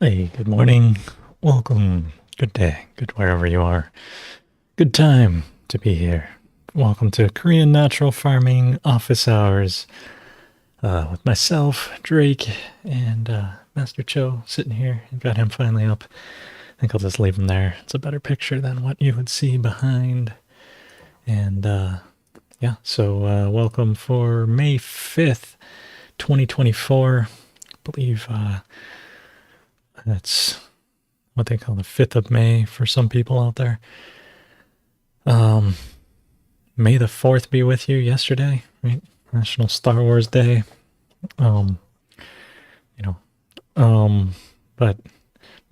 Hey, good morning. Welcome. Good day. Good wherever you are. Good time to be here. Welcome to Korean Natural Farming Office Hours with myself, Drake, and Master Cho sitting here. I've got him finally up. I think I'll just leave him there. It's a better picture than what you would see behind. And yeah, so welcome for May 5th, 2024. I believe that's what they call the 5th of May for some people out there. May the 4th be with you yesterday, right? National Star Wars Day. But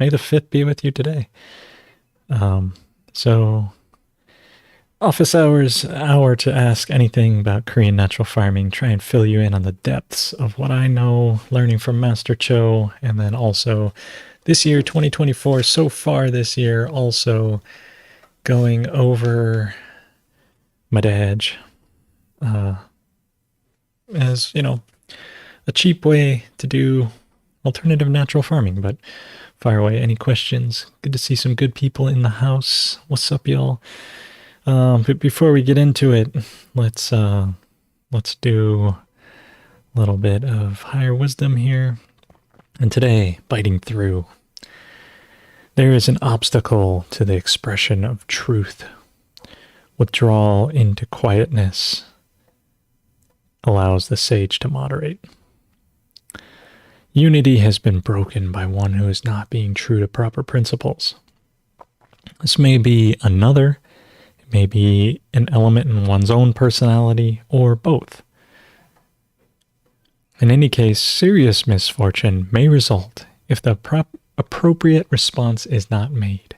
May the 5th be with you today. So office hours, hour to ask anything about Korean natural farming, try and fill you in on the depths of what I know, learning from Master Cho, and then also this year, 2024, so far this year, also going over Madaj as, a cheap way to do alternative natural farming. But fire away any questions. Good to see some good people in the house. What's up, y'all? But before we get into it, let's do a little bit of higher wisdom here. And today, biting through, there is an obstacle to the expression of truth. Withdrawal into quietness allows the sage to moderate. Unity has been broken by one who is not being true to proper principles. This may be another, it may be an element in one's own personality, or both. In any case, serious misfortune may result if the appropriate response is not made.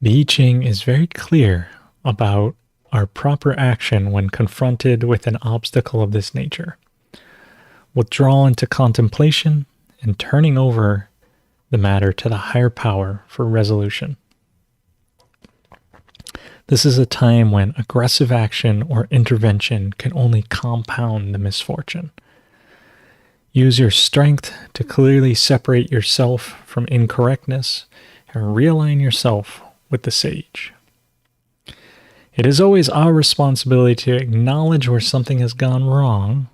The I Ching is very clear about our proper action when confronted with an obstacle of this nature. Withdrawal into contemplation and turning over the matter to the higher power for resolution. This is a time when aggressive action or intervention can only compound the misfortune. Use your strength to clearly separate yourself from incorrectness and realign yourself with the sage. It is always our responsibility to acknowledge where something has gone wrong,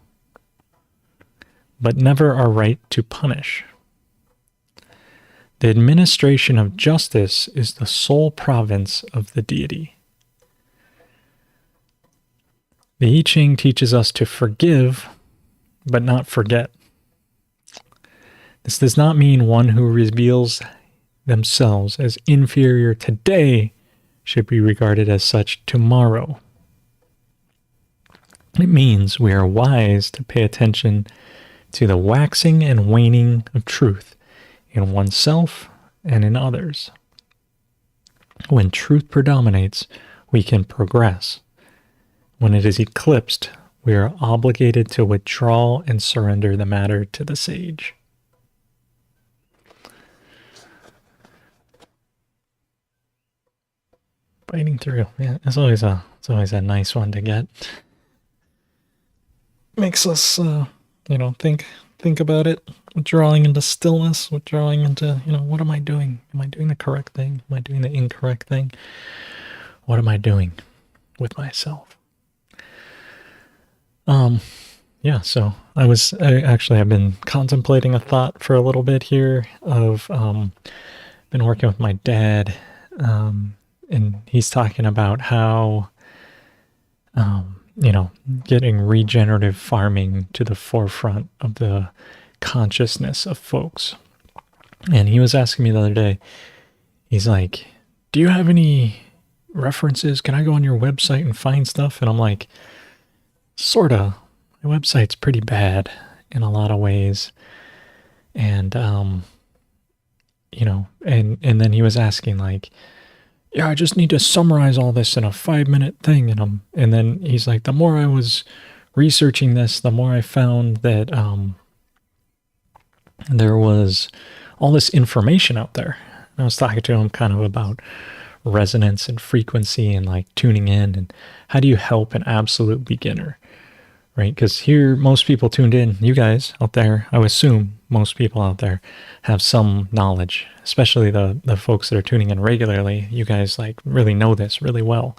but never our right to punish. The administration of justice is the sole province of the deity. The I Ching teaches us to forgive, but not forget. This does not mean one who reveals themselves as inferior today should be regarded as such tomorrow. It means we are wise to pay attention to the waxing and waning of truth in oneself and in others. When truth predominates, we can progress. When it is eclipsed, we are obligated to withdraw and surrender the matter to the sage. Biting through. Yeah, it's always a nice one to get. Makes us think about it, withdrawing into stillness, withdrawing into, what am I doing? Am I doing the correct thing? Am I doing the incorrect thing? What am I doing with myself? So I've been contemplating a thought for a little bit here of, been working with my dad, and he's talking about how, getting regenerative farming to the forefront of the consciousness of folks. And he was asking me the other day, he's like, do you have any references? Can I go on your website and find stuff? And I'm like, sorta. My website's pretty bad in a lot of ways. And, and then he was asking like, yeah, I just need to summarize all this in a 5-minute thing. And then he's like, the more I was researching this, the more I found that there was all this information out there. And I was talking to him kind of about resonance and frequency and like tuning in and how do you help an absolute beginner, right? Because here, most people tuned in, you guys out there, I would assume most people out there have some knowledge, especially the folks that are tuning in regularly. You guys like really know this really well.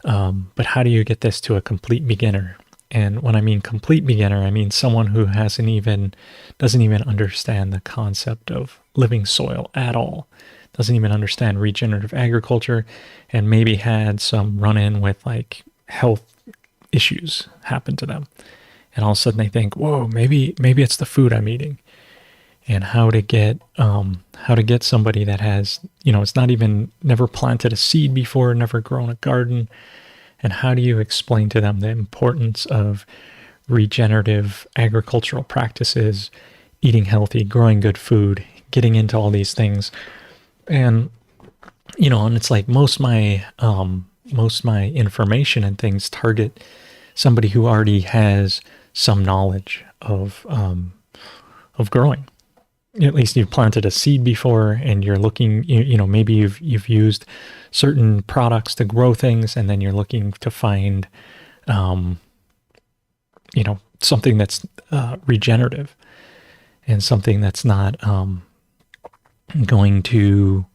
But how do you get this to a complete beginner? And when I mean complete beginner, I mean someone who doesn't even understand the concept of living soil at all, doesn't even understand regenerative agriculture, and maybe had some run-in with like health issues happen to them. And all of a sudden they think, whoa, maybe it's the food I'm eating. And how to get somebody that has, it's not even never planted a seed before, never grown a garden. And how do you explain to them the importance of regenerative agricultural practices, eating healthy, growing good food, getting into all these things? And, and it's like most my information and things target somebody who already has some knowledge of growing. At least you've planted a seed before, and you're looking, maybe you've used certain products to grow things, and then you're looking to find, something that's regenerative and something that's not going to,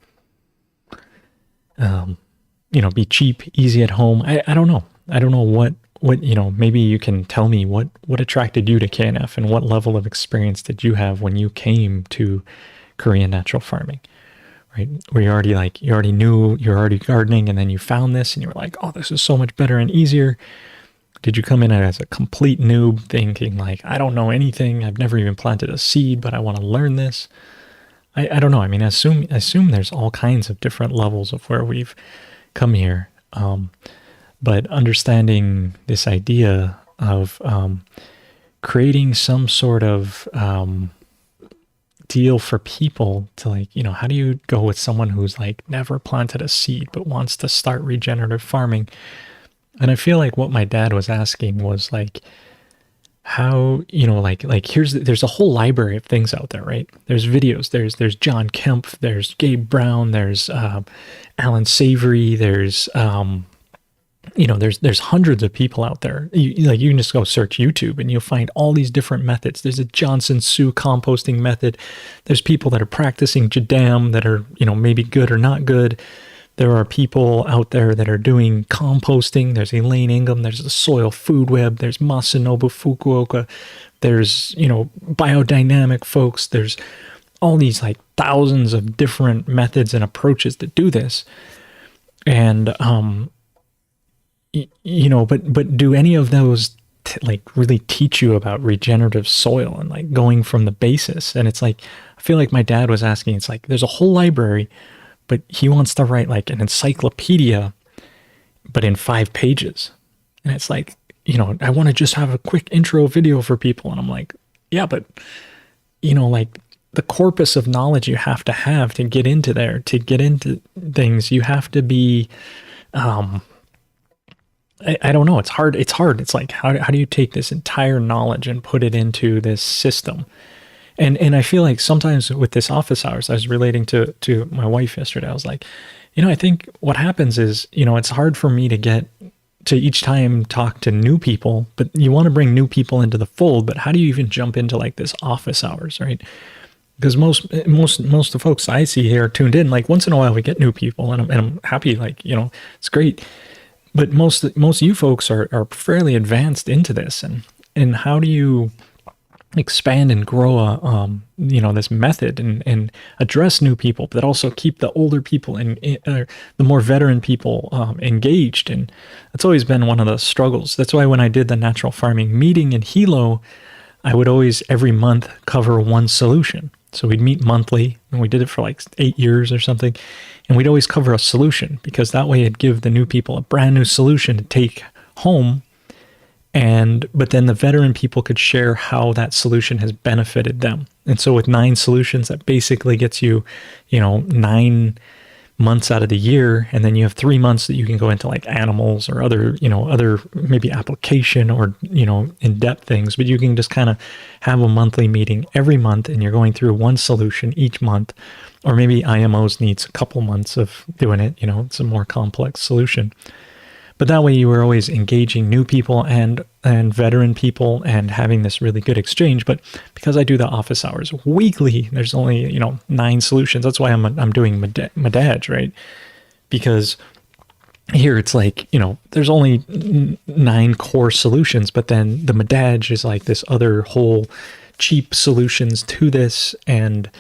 be cheap, easy at home. I don't know. I don't know what, maybe you can tell me what attracted you to KNF and what level of experience did you have when you came to Korean natural farming, right? Where you already knew, you're already gardening, and then you found this and you were like, oh, this is so much better and easier. Did you come in as a complete noob thinking like, I don't know anything. I've never even planted a seed, but I want to learn this. I don't know. I mean, I assume there's all kinds of different levels of where we've come here. But understanding this idea of creating some sort of deal for people to like, how do you go with someone who's like never planted a seed but wants to start regenerative farming? And I feel like what my dad was asking was like, how, there's a whole library of things out there, right? There's videos, there's John Kemp, there's Gabe Brown, there's Alan Savory, there's there's hundreds of people out there. You can just go search YouTube and you'll find all these different methods. There's a Johnson Su composting method. There's people that are practicing Jadam that are, maybe good or not good. There are people out there that are doing composting. There's Elaine Ingham. There's the Soil Food Web. There's Masanobu Fukuoka. There's, biodynamic folks. There's all these like thousands of different methods and approaches that do this. And, but do any of those really teach you about regenerative soil and like going from the basis? And it's like, I feel like my dad was asking, it's like, there's a whole library, but he wants to write like an encyclopedia, but in 5 pages. And it's like, I want to just have a quick intro video for people. And I'm like, yeah, but like the corpus of knowledge you have to get into there, to get into things, you have to be, I don't know. It's hard. It's like, how do you take this entire knowledge and put it into this system? And I feel like sometimes with this office hours, I was relating to my wife yesterday. I was like, I think what happens is, it's hard for me to get to each time talk to new people, but you want to bring new people into the fold. But how do you even jump into like this office hours, right? Because most of the folks I see here are tuned in. Like once in a while we get new people, and I'm happy. Like it's great. But most of you folks are fairly advanced into this, and how do you expand and grow this method and address new people, but also keep the older people and the more veteran people engaged? And that's always been one of the struggles. That's why when I did the natural farming meeting in Hilo, I would always every month cover one solution. So we'd meet monthly, and we did it for like 8 years or something. And we'd always cover a solution, because that way it'd give the new people a brand new solution to take home. But then the veteran people could share how that solution has benefited them. And so with 9 solutions, that basically gets you, 9 months out of the year. And then you have 3 months that you can go into like animals or other maybe application or, in-depth things. But you can just kind of have a monthly meeting every month, and you're going through one solution each month. Or maybe IMOs needs a couple months of doing it, it's a more complex solution. but that way you were always engaging new people and veteran people and having this really good exchange. But because I do the office hours weekly, there's only, 9 solutions. That's why I'm doing Madaj, right? Because here it's like, there's only 9 core solutions, but then the Madaj is like this other whole cheap solutions to this. And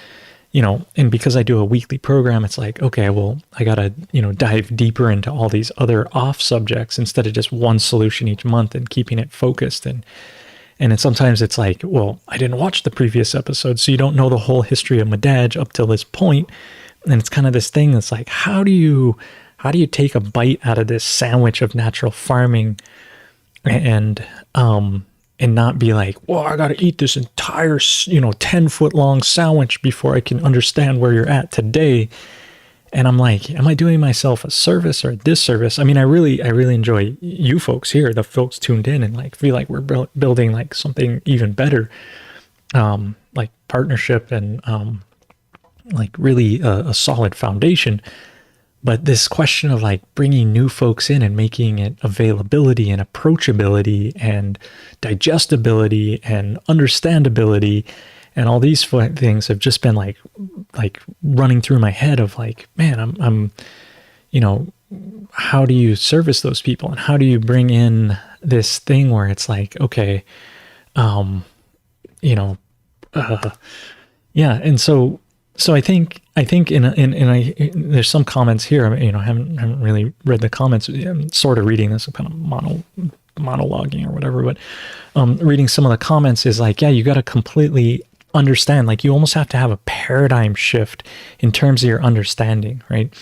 and because I do a weekly program, it's like, okay, well, I gotta dive deeper into all these other off subjects instead of just one solution each month and keeping it focused. And then sometimes it's like, well, I didn't watch the previous episode, so you don't know the whole history of Madaj up till this point. And it's kind of this thing that's like, how do you take a bite out of this sandwich of natural farming and not be like, well, I got to eat this entire, 10-foot long sandwich before I can understand where you're at today. And I'm like, am I doing myself a service or a disservice? I mean, I really enjoy you folks here, the folks tuned in, and like feel like we're building like something even better, like partnership and like really a solid foundation. But this question of like bringing new folks in and making it availability and approachability and digestibility and understandability and all these things have just been like running through my head of like, man, I'm how do you service those people and how do you bring in this thing where it's like, okay, yeah. And so I think there's some comments here. I haven't really read the comments. I'm sort of reading this, kind of monologuing or whatever. But reading some of the comments is like, yeah, you got to completely understand. Like, you almost have to have a paradigm shift in terms of your understanding, right?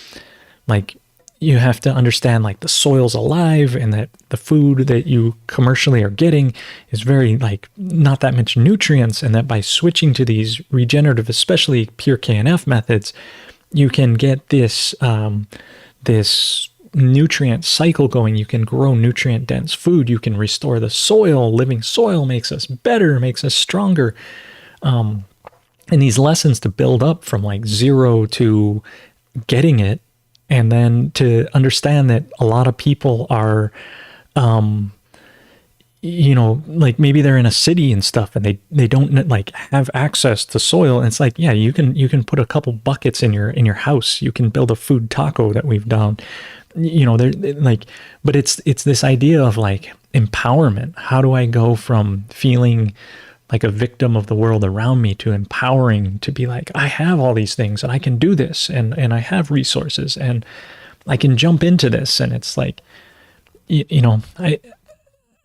Like, you have to understand like the soil's alive and that the food that you commercially are getting is very like not that much nutrients, and that by switching to these regenerative, especially pure KNF methods, you can get this this nutrient cycle going. You can grow nutrient dense food. You can restore the soil. Living soil makes us better, makes us stronger. And these lessons to build up from like zero to getting it. And then to understand that a lot of people are, like maybe they're in a city and stuff and they don't like have access to soil. And it's like, yeah, you can put a couple buckets in your house. You can build a food taco that we've done, they're like, but it's this idea of like empowerment. How do I go from feeling like a victim of the world around me to empowering, to be like, I have all these things and I can do this and I have resources and I can jump into this. And it's like, I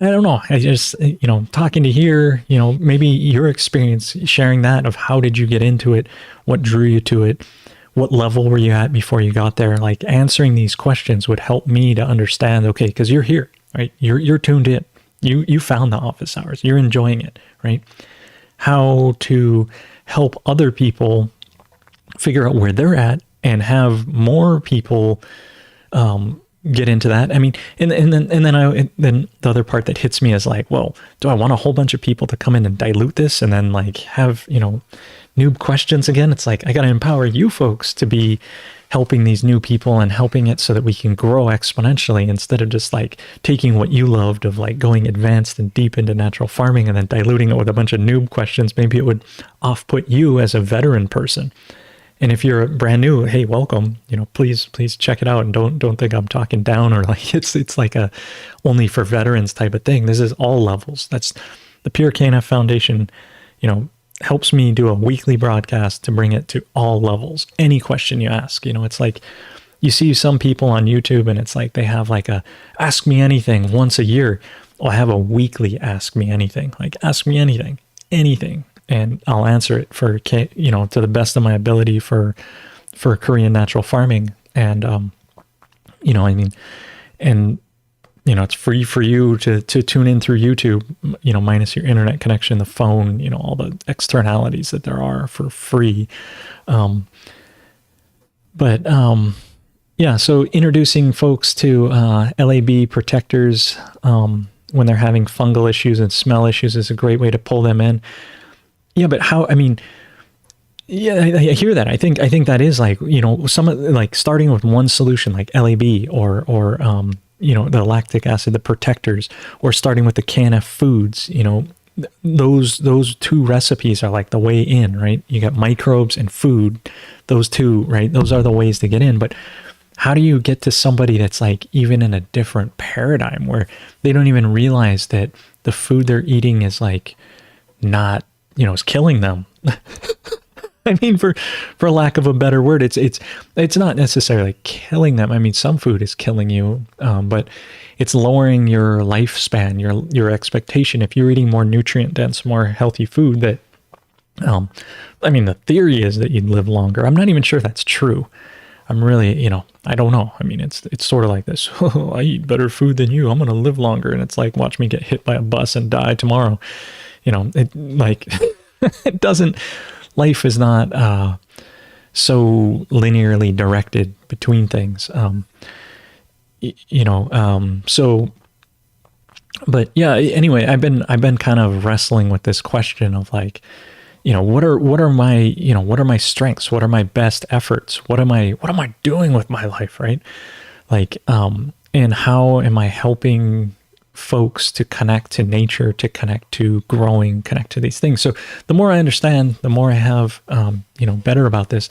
don't know. I just, talking to hear, maybe your experience sharing that of how did you get into it? What drew you to it? What level were you at before you got there? Like answering these questions would help me to understand, okay, because you're here, right? You're tuned in. You found the office hours. You're enjoying it, right? How to help other people figure out where they're at and have more people get into that. I mean, and then the other part that hits me is like, well, do I want a whole bunch of people to come in and dilute this and then like have noob questions again? It's like I got to empower you folks to be helping these new people and helping it so that we can grow exponentially instead of just like taking what you loved of like going advanced and deep into natural farming and then diluting it with a bunch of noob questions. Maybe it would off-put you as a veteran person. And if you're brand new, hey, welcome, please check it out. And don't think I'm talking down or like it's like a only for veterans type of thing. This is all levels. That's the Pure KNF Foundation, helps me do a weekly broadcast to bring it to all levels. Any question you ask, it's like you see some people on YouTube and it's like they have like a ask me anything once a year. I'll have a weekly ask me anything, like ask me anything. And I'll answer it for, to the best of my ability for Korean natural farming. And, it's free for you to tune in through YouTube, minus your internet connection, the phone, all the externalities that there are for free. So introducing folks to LAB protectors when they're having fungal issues and smell issues is a great way to pull them in. Yeah, but how, I hear that. I think that is like, some like starting with one solution like LAB or the lactic acid, the protectors, or starting with the KNF foods, those two recipes are like the way in, right? You got microbes and food, those two, right? Those are the ways to get in. But how do you get to somebody that's like even in a different paradigm where they don't even realize that the food they're eating is like not, is killing them? I mean, for lack of a better word, it's not necessarily killing them. I mean, some food is killing you, but it's lowering your lifespan, your expectation. If you're eating more nutrient dense, more healthy food, that I mean, the theory is that you'd live longer. I'm not even sure that's true. I'm really, I don't know. I mean, it's sort of like this. Oh, I eat better food than you, I'm going to live longer. And it's like, watch me get hit by a bus and die tomorrow. It like, it doesn't, life is not so linearly directed between things. So, but yeah, anyway, I've been kind of wrestling with this question of like, what are my strengths? What are my best efforts? What am I doing with my life? Right. Like, and how am I helping folks to connect to nature, to connect to growing, connect to these things? So the more I understand, the more I have, better about this,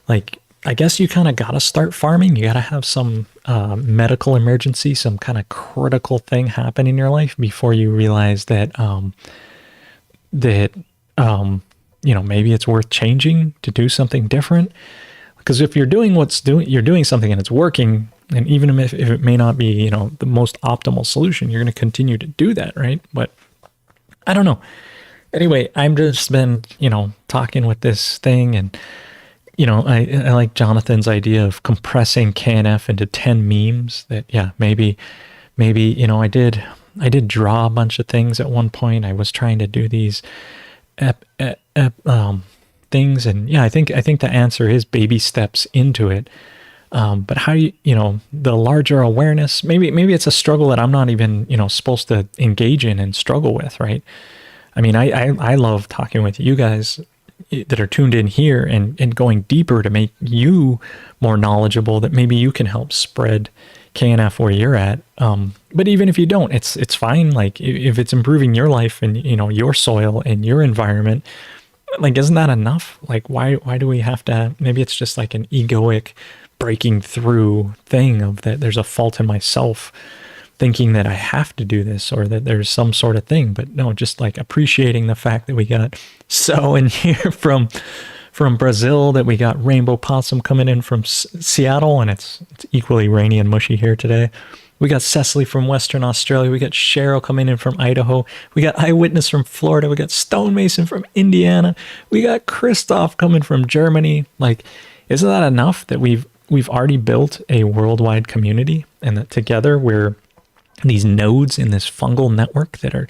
like, I guess you kind of got to start farming. You got to have some medical emergency, some kind of critical thing happen in your life before you realize that, maybe it's worth changing to do something different. Because if you're doing you're doing something and it's working, and even if it may not be, the most optimal solution, you're going to continue to do that, right? But I don't know. Anyway, I've just been, talking with this thing, and I like Jonathan's idea of compressing KNF into 10 memes. That maybe I did draw a bunch of things at one point. I was trying to do these things, and I think the answer is baby steps into it. But how do you, the larger awareness, maybe it's a struggle that I'm not even, supposed to engage in and struggle with, right? I mean, I love talking with you guys that are tuned in here and going deeper to make you more knowledgeable, that maybe you can help spread KNF where you're at. But even if you don't, it's fine. Like if it's improving your life and, your soil and your environment, like, isn't that enough? Like, why do we have to, maybe it's just like an egoic breaking through thing of that there's a fault in myself thinking that I have to do this or that there's some sort of thing. But no, just like appreciating the fact that we got So in here from Brazil, that we got Rainbow Possum coming in from Seattle, and it's equally rainy and mushy here today. We got Cecily from Western Australia. We got Cheryl coming in from Idaho. We got Eyewitness from Florida. We got Stonemason from Indiana. We got Christoph coming from Germany. Like, isn't that enough that we've already built a worldwide community, and that together we're these nodes in this fungal network that are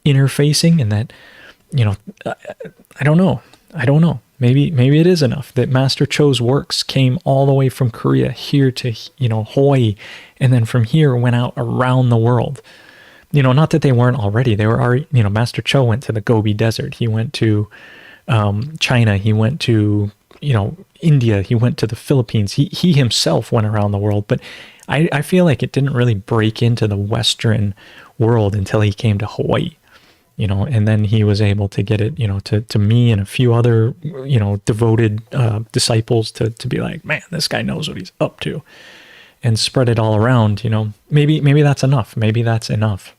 interfacing, and that, I don't know. Maybe it is enough that Master Cho's works came all the way from Korea here to, Hawaii, and then from here went out around the world. Not that they weren't already. They were already, Master Cho went to the Gobi Desert. He went to China. He went to, India. He went to the Philippines. He himself went around the world. But I feel like it didn't really break into the Western world until he came to Hawaii. And then he was able to get it, to me and a few other, devoted disciples to be like, man, this guy knows what he's up to, and spread it all around. Maybe that's enough. Maybe that's enough.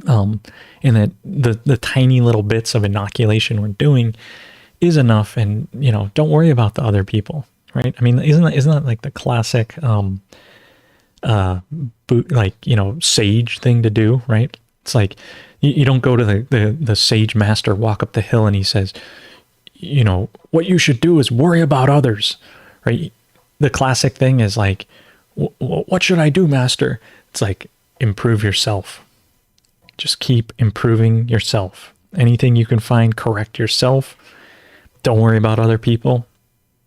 And that the tiny little bits of inoculation we're doing is enough. And, don't worry about the other people, right? I mean, isn't that like the classic, sage thing to do, right? It's like, you don't go to the sage master, walk up the hill, and he says, what you should do is worry about others, right? The classic thing is like, what should I do, master? It's like, improve yourself. Just keep improving yourself. Anything you can find, correct yourself. Don't worry about other people.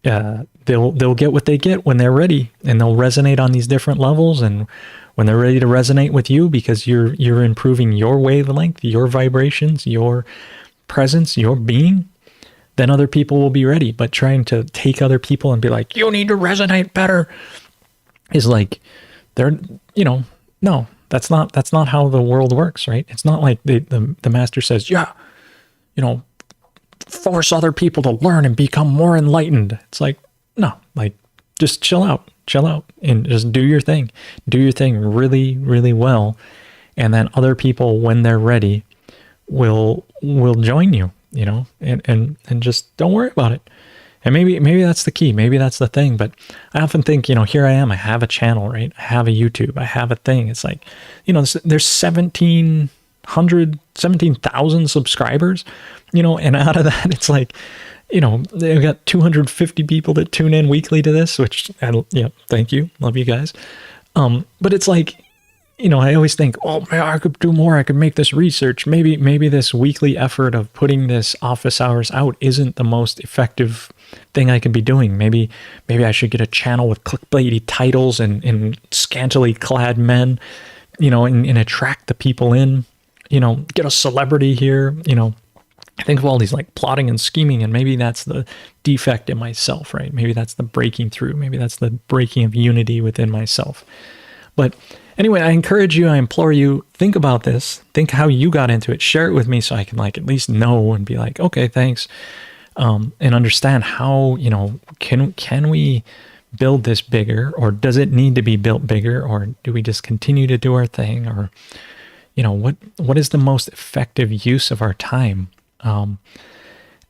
They'll get what they get when they're ready, and they'll resonate on these different levels. And when they're ready to resonate with you, because you're improving your wavelength, your vibrations, your presence, your being, then other people will be ready. But trying to take other people and be like, you need to resonate better, is like They're, you know, no, that's not how the world works, right? It's not like the master says, yeah, you know, force other people to learn and become more enlightened. It's like, no, like just chill out and just do your thing really, really well. And then other people, when they're ready, will join you, you know, and just don't worry about it. And maybe that's the key. Maybe that's the thing. But I often think, you know, here I am. I have a channel, right? I have a YouTube. I have a thing. It's like, you know, there's 17,000 subscribers, you know, and out of that, it's like, you know, they've got 250 people that tune in weekly to this, which, yeah, thank you. Love you guys. But it's like, you know, I always think, oh man, I could do more. I could make this research. Maybe this weekly effort of putting this office hours out isn't the most effective thing I could be doing. Maybe I should get a channel with clickbaity titles and scantily clad men, you know, and attract the people in, you know, get a celebrity here, you know. I think of all these like plotting and scheming, and maybe that's the defect in myself, right? Maybe that's the breaking through. Maybe that's the breaking of unity within myself. But anyway, I encourage you, I implore you, think about this. Think how you got into it. Share it with me so I can like at least know and be like, okay, thanks. And understand how, you know, can we build this bigger, or does it need to be built bigger, or do we just continue to do our thing, or, you know, what is the most effective use of our time?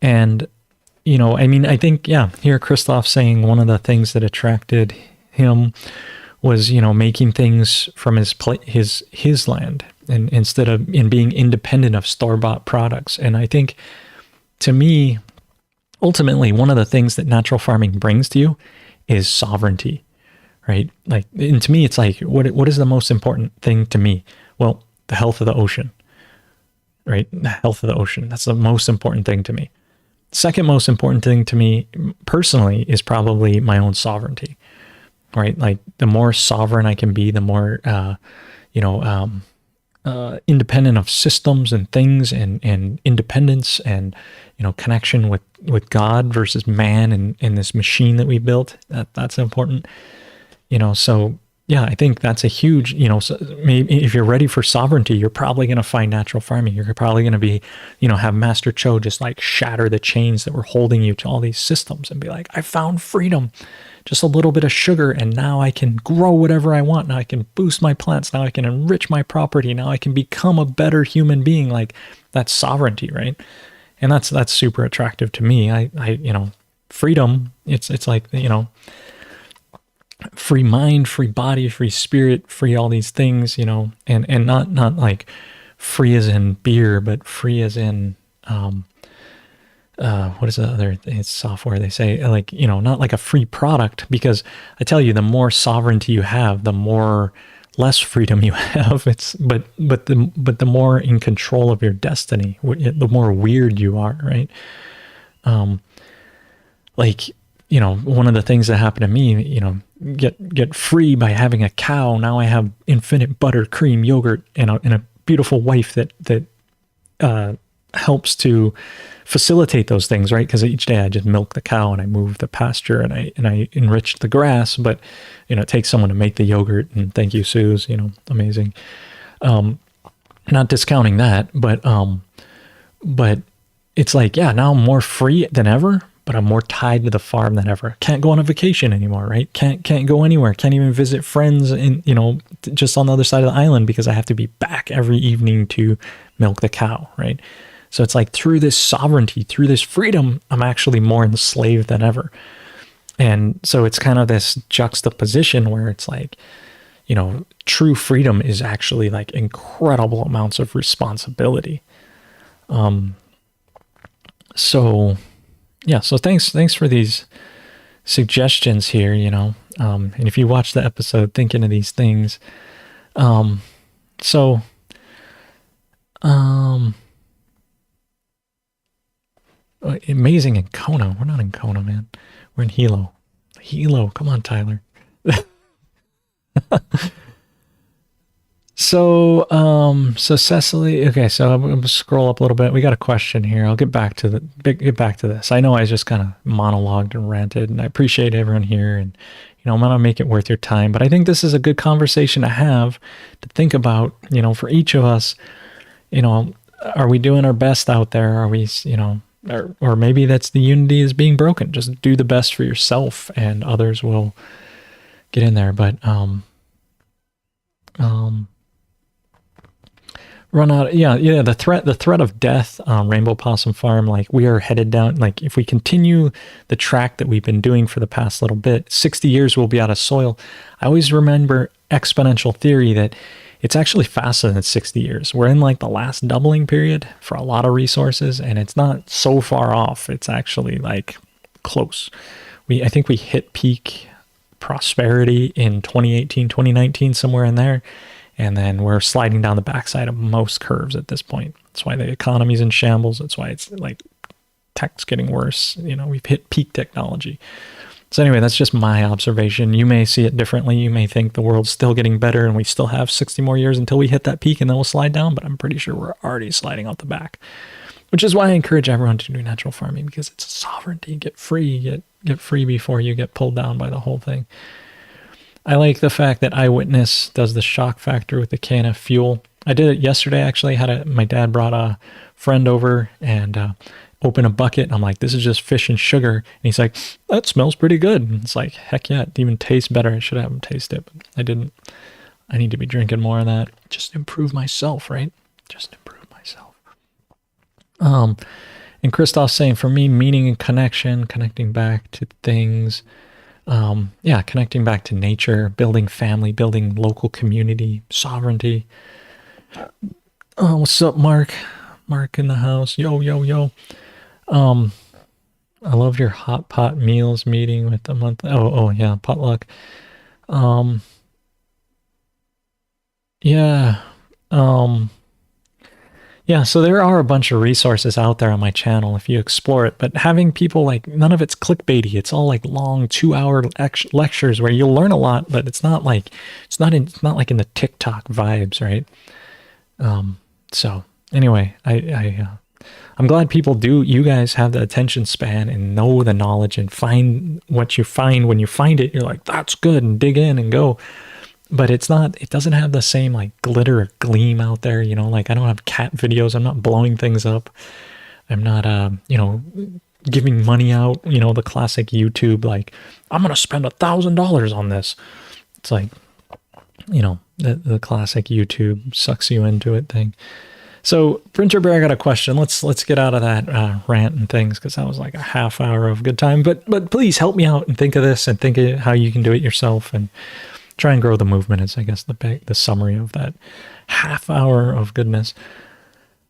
And, you know, I mean, I think, yeah, here Christoph saying one of the things that attracted him was, you know, making things from his land, and instead of being independent of store-bought products. And I think, to me, ultimately, one of the things that natural farming brings to you is sovereignty, right? Like, and to me, it's like, what is the most important thing to me? Well, the health of the ocean, right? The health of the ocean. That's the most important thing to me. Second most important thing to me personally is probably my own sovereignty, right? Like, the more sovereign I can be, the more, independent of systems and things, and independence, and, you know, connection with God versus man, and this machine that we built. That's important, you know. So yeah, I think that's a huge, you know, so maybe if you're ready for sovereignty, you're probably going to find natural farming. You're probably going to be, you know, have Master Cho just like shatter the chains that were holding you to all these systems and be like, I found freedom, just a little bit of sugar, and now I can grow whatever I want. Now I can boost my plants. Now I can enrich my property. Now I can become a better human being. Like, that's sovereignty, right? And that's super attractive to me. I you know, freedom, it's like, you know, free mind, free body, free spirit, free all these things, you know, and not like free as in beer, but free as in, what is the other, it's software, they say, like, you know, not like a free product, because I tell you, the more sovereignty you have, the more less freedom you have. But the more in control of your destiny, the more weird you are, right? Like, you know, one of the things that happened to me, you know, get free by having a cow. Now I have infinite butter, cream, yogurt, and a beautiful wife that helps to facilitate those things, right? Because each day I just milk the cow and I move the pasture and I enrich the grass. But, you know, it takes someone to make the yogurt, and thank you, Suze, you know, amazing. Not discounting that, but it's like, yeah, now I'm more free than ever, but I'm more tied to the farm than ever. Can't go on a vacation anymore, right? Can't go anywhere. Can't even visit friends in, you know, just on the other side of the island, because I have to be back every evening to milk the cow, right? So it's like, through this sovereignty, through this freedom, I'm actually more enslaved than ever. And so it's kind of this juxtaposition where it's like, you know, true freedom is actually like incredible amounts of responsibility. So yeah, so thanks for these suggestions here, you know. And if you watch the episode thinking of these things, amazing in Kona. We're not in Kona, man. We're in Hilo. Hilo, come on, Tyler. So Cecily, okay, so I'm gonna scroll up a little bit. We got a question here. I'll get back to this. I know I just kind of monologued and ranted, and I appreciate everyone here, and I'm gonna make it worth your time. But I think this is a good conversation to have, to think about. For each of us, are we doing our best out there? Are we, or maybe that's the unity is being broken. Just do the best for yourself, and others will get in there. But run out. Yeah. The threat of death. Rainbow Possum Farm. Like, we are headed down. Like, if we continue the track that we've been doing for the past little bit, 60 years we'll be out of soil. I always remember exponential theory that it's actually faster than 60 years. We're in like the last doubling period for a lot of resources, and it's not so far off. It's actually like close. I think we hit peak prosperity in 2018, 2019, somewhere in there. And then we're sliding down the backside of most curves at this point. That's why the economy's in shambles. That's why it's like tech's getting worse. We've hit peak technology. So anyway, that's just my observation. You may see it differently. You may think the world's still getting better and we still have 60 more years until we hit that peak and then we'll slide down. But I'm pretty sure we're already sliding out the back, which is why I encourage everyone to do natural farming, because it's sovereignty. Get free. Get free before you get pulled down by the whole thing. I like the fact that Eyewitness does the shock factor with the can of fuel. I did it yesterday, actually. My dad brought a friend over and opened a bucket. And I'm like, this is just fish and sugar. And he's like, that smells pretty good. And it's like, heck yeah, it even tastes better. I should have him taste it, but I didn't. I need to be drinking more of that. Just improve myself, right? Just improve myself. And Christoph's saying, for me, meaning and connection, connecting back to things. Connecting back to nature, building family, building local community, sovereignty. What's up, Mark? Mark in the house. Yo. I love your hot pot meals meeting with the month. Oh yeah, potluck. Yeah. Yeah, so there are a bunch of resources out there on my channel if you explore it, but having people, like, none of it's clickbaity. It's all like long 2-hour lectures where you'll learn a lot, but it's not like in the TikTok vibes, right? So anyway, I'm glad people do. You guys have the attention span and know the knowledge and find what you find. When you find it, you're like, that's good, and dig in and go. But it doesn't have the same like glitter or gleam out there, like I don't have cat videos. I'm not blowing things up. I'm not, giving money out, the classic YouTube, like, I'm going to spend $1,000 on this. It's like, the classic YouTube sucks you into it thing. So Printer Bear, I got a question. Let's get out of that rant and things, because that was like a half hour of good time. But please help me out and think of this and think of how you can do it yourself and try and grow the movement is, I guess, the summary of that half hour of goodness.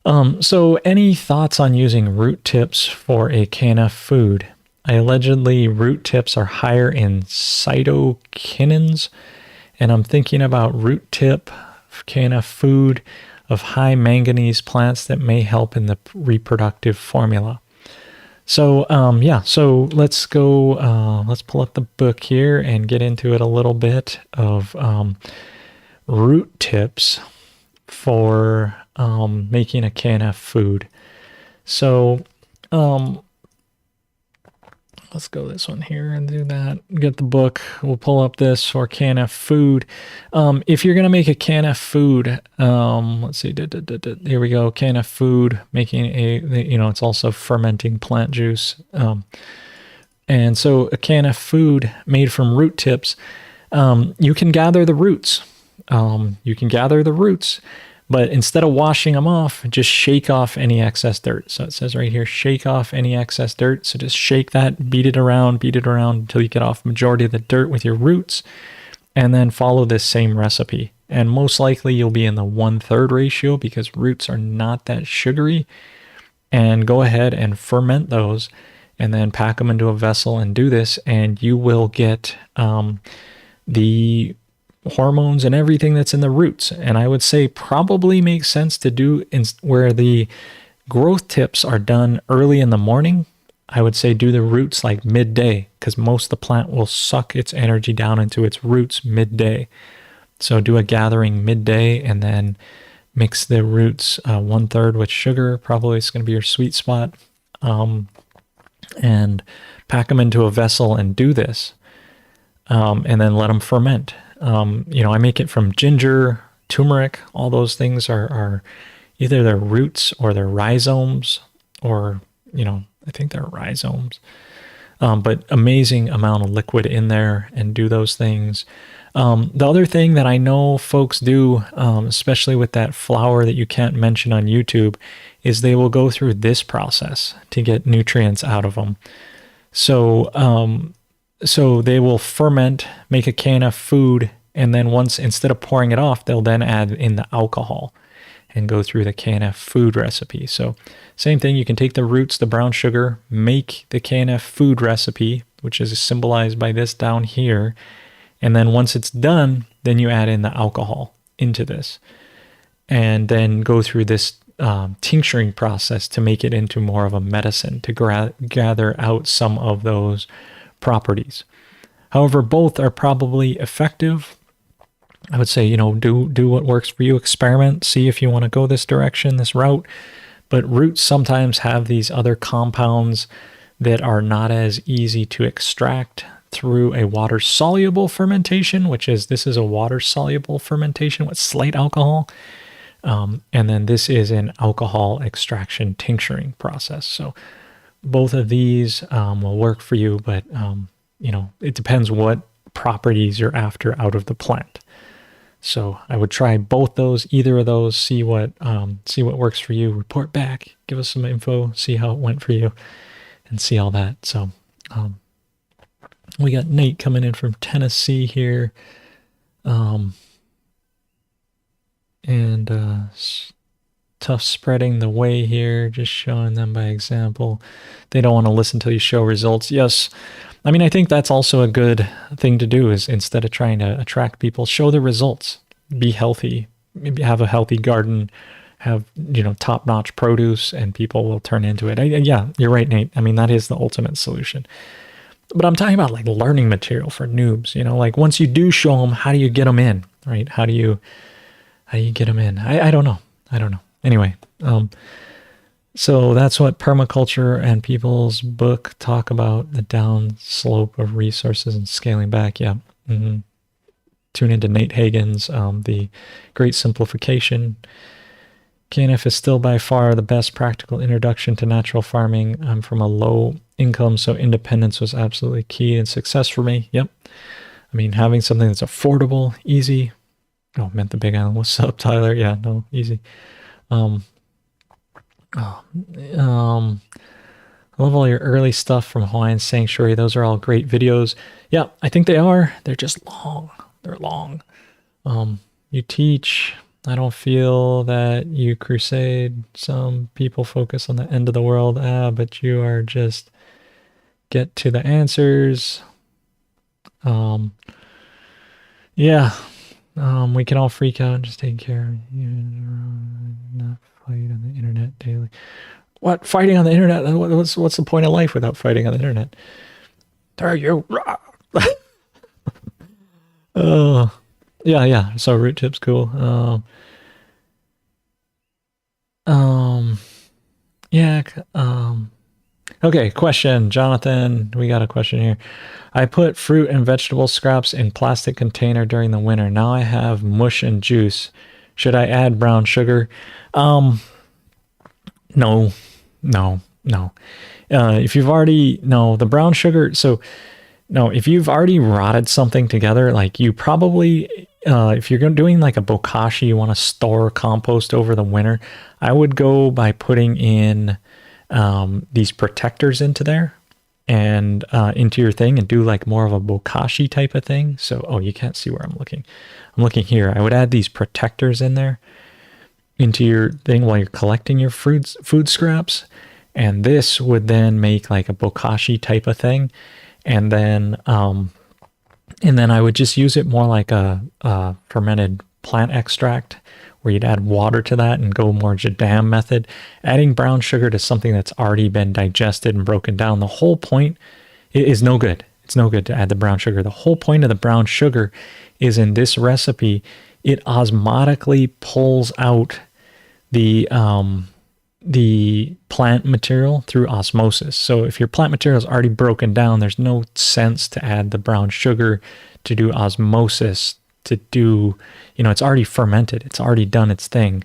So any thoughts on using root tips for a KNF food? Allegedly, root tips are higher in cytokinins, and I'm thinking about root tip KNF food of high manganese plants that may help in the reproductive formula. So, so let's go, let's pull up the book here and get into it a little bit of root tips for making a KNF food. So, let's go this one here and do that. Get the book. We'll pull up this for KNF food. If you're going to make a KNF food, let's see. Here we go. KNF food, making it's also fermenting plant juice. And so a KNF food made from root tips, you can gather the roots. But instead of washing them off, just shake off any excess dirt. So it says right here, shake off any excess dirt. So just shake that, beat it around until you get off majority of the dirt with your roots, and then follow this same recipe. And most likely you'll be in the 1/3 ratio because roots are not that sugary. And go ahead and ferment those and then pack them into a vessel and do this, and you will get the hormones and everything that's in the roots. And I would say probably makes sense to do where the growth tips are done early in the morning. I would say do the roots like midday, because most of the plant will suck its energy down into its roots midday. So do a gathering midday and then mix the roots 1/3 with sugar. Probably it's going to be your sweet spot. And pack them into a vessel and do this. And then let them ferment. I make it from ginger, turmeric. All those things are either their roots or their rhizomes, or, I think they're rhizomes. But amazing amount of liquid in there, and do those things. The other thing that I know folks do, especially with that flour that you can't mention on YouTube, is they will go through this process to get nutrients out of them. So they will ferment, make a KNF food, and then instead of pouring it off, they'll then add in the alcohol and go through the KNF food recipe. So same thing, you can take the roots, the brown sugar, make the KNF food recipe, which is symbolized by this down here. And then once it's done, then you add in the alcohol into this, and then go through this tincturing process to make it into more of a medicine, to gather out some of those properties. However, both are probably effective. I would say, do what works for you. Experiment, see if you want to go this direction, this route. But roots sometimes have these other compounds that are not as easy to extract through a water-soluble fermentation, this is a water-soluble fermentation with slight alcohol. And then this is an alcohol extraction tincturing process. So both of these will work for you, but it depends what properties you're after out of the plant. So I would try either of those, see what works for you, report back, give us some info, see how it went for you, and see all that. So we got Nate coming in from Tennessee here. Tough spreading the way here, just showing them by example. They don't want to listen till you show results. Yes. I mean, I think that's also a good thing to do, is instead of trying to attract people, show the results. Be healthy. Maybe have a healthy garden, have, top-notch produce, and people will turn into it. Yeah, you're right, Nate. I mean, that is the ultimate solution. But I'm talking about like learning material for noobs, like once you do show them, how do you get them in, right? How do you get them in? I don't know. Anyway, so that's what Permaculture and People's book talk about, the downslope of resources and scaling back. Yeah. Mm-hmm. Tune into Nate Hagen's The Great Simplification. KNF is still by far the best practical introduction to natural farming. I'm from a low income, so independence was absolutely key and success for me. Yep. I mean, having something that's affordable, easy. Oh, meant the Big Island. What's up, Tyler? Yeah, no, easy. I love all your early stuff from Hawaiian Sanctuary. Those are all great videos. Yeah, I think they are. They're just long. They're long. You teach. I don't feel that you crusade. Some people focus on the end of the world. But you are just get to the answers. Yeah. We can all freak out and just take care of you. Not fight on the internet daily. What? Fighting on the internet? What's the point of life without fighting on the internet? There you. Yeah. So root tip's cool. Yeah. Okay, question, Jonathan. We got a question here. I put fruit and vegetable scraps in plastic container during the winter. Now I have mush and juice. Should I add brown sugar? No. If you've already, the brown sugar. So no, if you've already rotted something together, like you probably, if you're doing like a bokashi, you want to store compost over the winter, I would go by putting in these protectors into there and into your thing, and do like more of a bokashi type of thing. So, you can't see where I'm looking. I'm looking here. I would add these protectors in there into your thing while you're collecting your food scraps. And this would then make like a bokashi type of thing. And then I would just use it more like a fermented plant extract, where you'd add water to that and go more Jadam method. Adding brown sugar to something that's already been digested and broken down, the whole point is no good. It's no good to add the brown sugar. The whole point of the brown sugar is in this recipe, it osmotically pulls out the plant material through osmosis. So if your plant material is already broken down, there's no sense to add the brown sugar to do osmosis, to do, it's already fermented. It's already done its thing.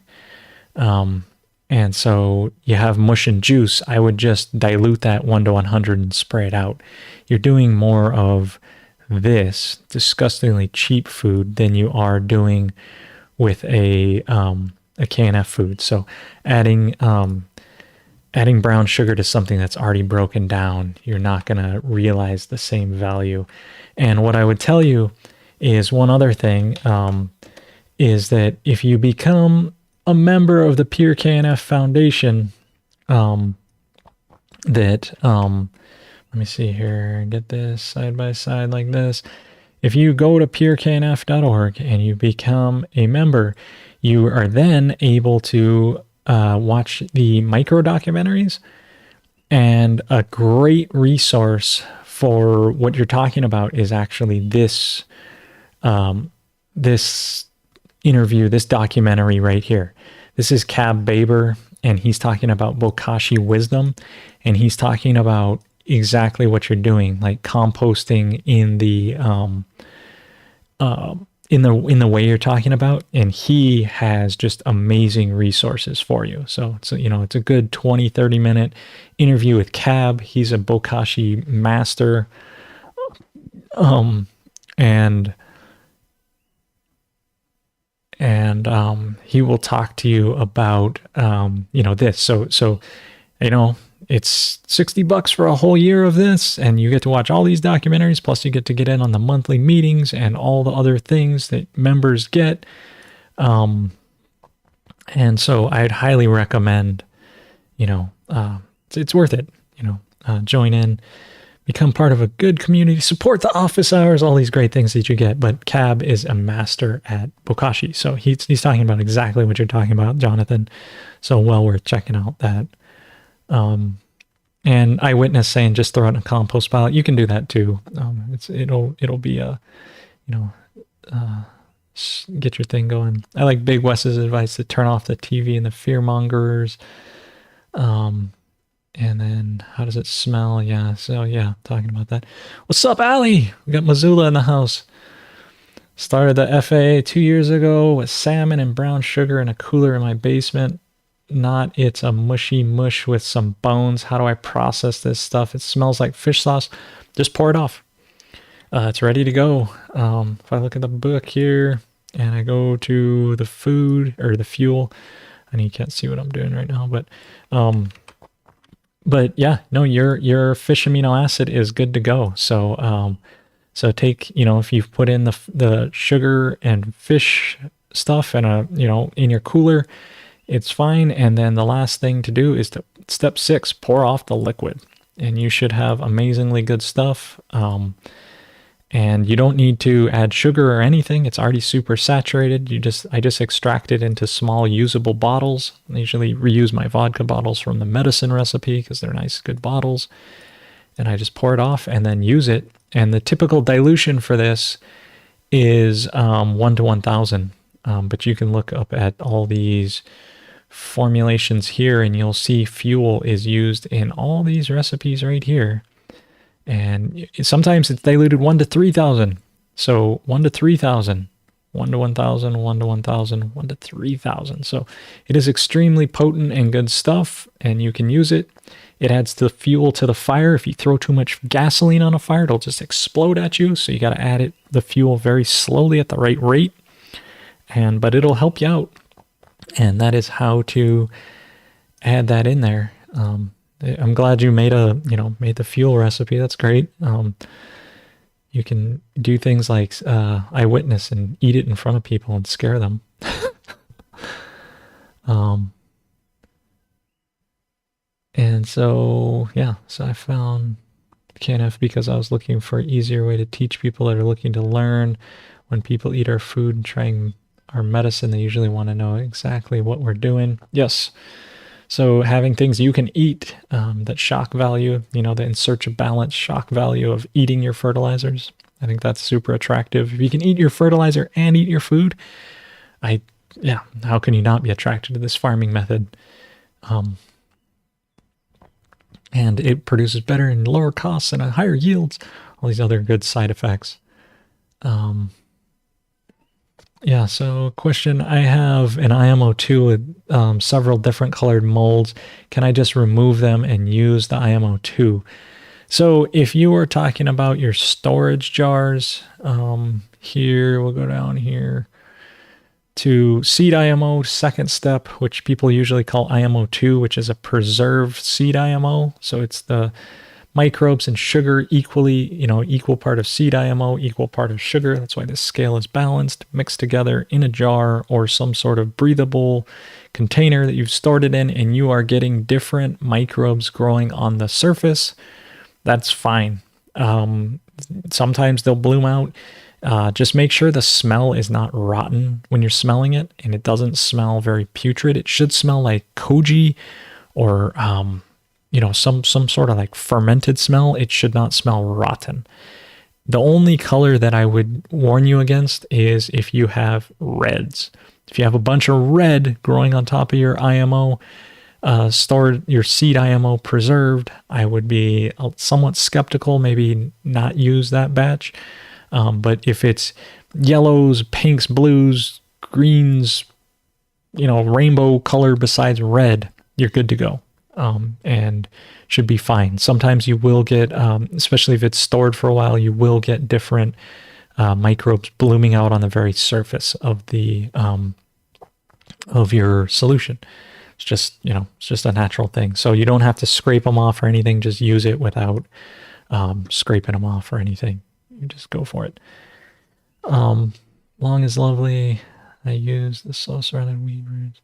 And so you have mush and juice. I would just dilute that 1:100 and spray it out. You're doing more of this disgustingly cheap food than you are doing with a KNF food. So adding brown sugar to something that's already broken down, you're not going to realize the same value. And what I would tell you is one other thing, is that if you become a member of the Pure KNF Foundation, let me see here, get this side by side like this. If you go to pureknf.org and you become a member, you are then able to watch the micro documentaries. And a great resource for what you're talking about is actually this interview, this documentary right here. This is Cab Baber, and he's talking about Bokashi wisdom, and he's talking about exactly what you're doing, like composting in the way you're talking about, and he has just amazing resources for you. So it's a good 20-30 minute interview with Cab. He's a Bokashi master, and he will talk to you about this. So it's $60 for a whole year of this, and you get to watch all these documentaries, plus you get in on the monthly meetings and all the other things that members get. And so I'd highly recommend, it's worth it, join in, become part of a good community, support the office hours, all these great things that you get. But Cab is a master at Bokashi. So he's talking about exactly what you're talking about, Jonathan. So well worth checking out that. And Eyewitness saying just throw it in a compost pile. You can do that too. It'll be get your thing going. I like Big Wes's advice to turn off the TV and the fear mongers. And then how does it smell? Yeah. So yeah, talking about that. What's up, Allie? We got Missoula in the house. Started the FAA 2 years ago with salmon and brown sugar in a cooler in my basement. It's a mushy mush with some bones. How do I process this stuff? It smells like fish sauce. Just pour it off. It's ready to go. If I look at the book here and I go to the food or the fuel, I know you can't see what I'm doing right now, but yeah, no, your fish amino acid is good to go. So take, if you've put in the sugar and fish stuff and in your cooler, it's fine. And then the last thing to do is to step 6, pour off the liquid, and you should have amazingly good stuff. And you don't need to add sugar or anything. It's already super saturated. I just extract it into small usable bottles. I usually reuse my vodka bottles from the medicine recipe because they're nice, good bottles. And I just pour it off and then use it. And the typical dilution for this is 1:1000. But you can look up at all these formulations here and you'll see fuel is used in all these recipes right here. And sometimes it's diluted 1:3000. So 1:3000, 1:1000, 1:1000, 1:3000. So it is extremely potent and good stuff, and you can use it. It adds the fuel to the fire. If you throw too much gasoline on a fire, it'll just explode at you. So you got to add the fuel very slowly at the right rate. But it'll help you out. And that is how to add that in there. I'm glad you made the fuel recipe. That's great. You can do things like Eyewitness and eat it in front of people and scare them. And so, yeah, so I found KNF because I was looking for an easier way to teach people that are looking to learn. When people eat our food and trying our medicine, they usually want to know exactly what we're doing. Yes. So having things you can eat, that shock value, the in search of balance shock value of eating your fertilizers. I think that's super attractive. If you can eat your fertilizer and eat your food, yeah, how can you not be attracted to this farming method? And it produces better and lower costs and higher yields, all these other good side effects. Yeah, so question, I have an IMO2 with several different colored molds. Can I just remove them and use the IMO2? So if you were talking about your storage jars, here, we'll go down here to seed IMO, second step, which people usually call IMO2, which is a preserved seed IMO. So it's the microbes and sugar equally, equal part of seed IMO, equal part of sugar. That's why this scale is balanced, mixed together in a jar or some sort of breathable container that you've stored it in, and you are getting different microbes growing on the surface. That's fine. Sometimes they'll bloom out. Just make sure the smell is not rotten when you're smelling it, and it doesn't smell very putrid. It should smell like koji or some sort of like fermented smell. It should not smell rotten. The only color that I would warn you against is if you have reds. If you have a bunch of red growing on top of your IMO, stored, your seed IMO preserved, I would be somewhat skeptical, maybe not use that batch. But if it's yellows, pinks, blues, greens, rainbow color besides red, you're good to go. And should be fine. Sometimes you will get, especially if it's stored for a while, you will get different microbes blooming out on the very surface of the of your solution. It's just, it's just a natural thing. So you don't have to scrape them off or anything. Just use it without scraping them off or anything. You just go for it. Long is lovely. I use the sauce rather than weed roots.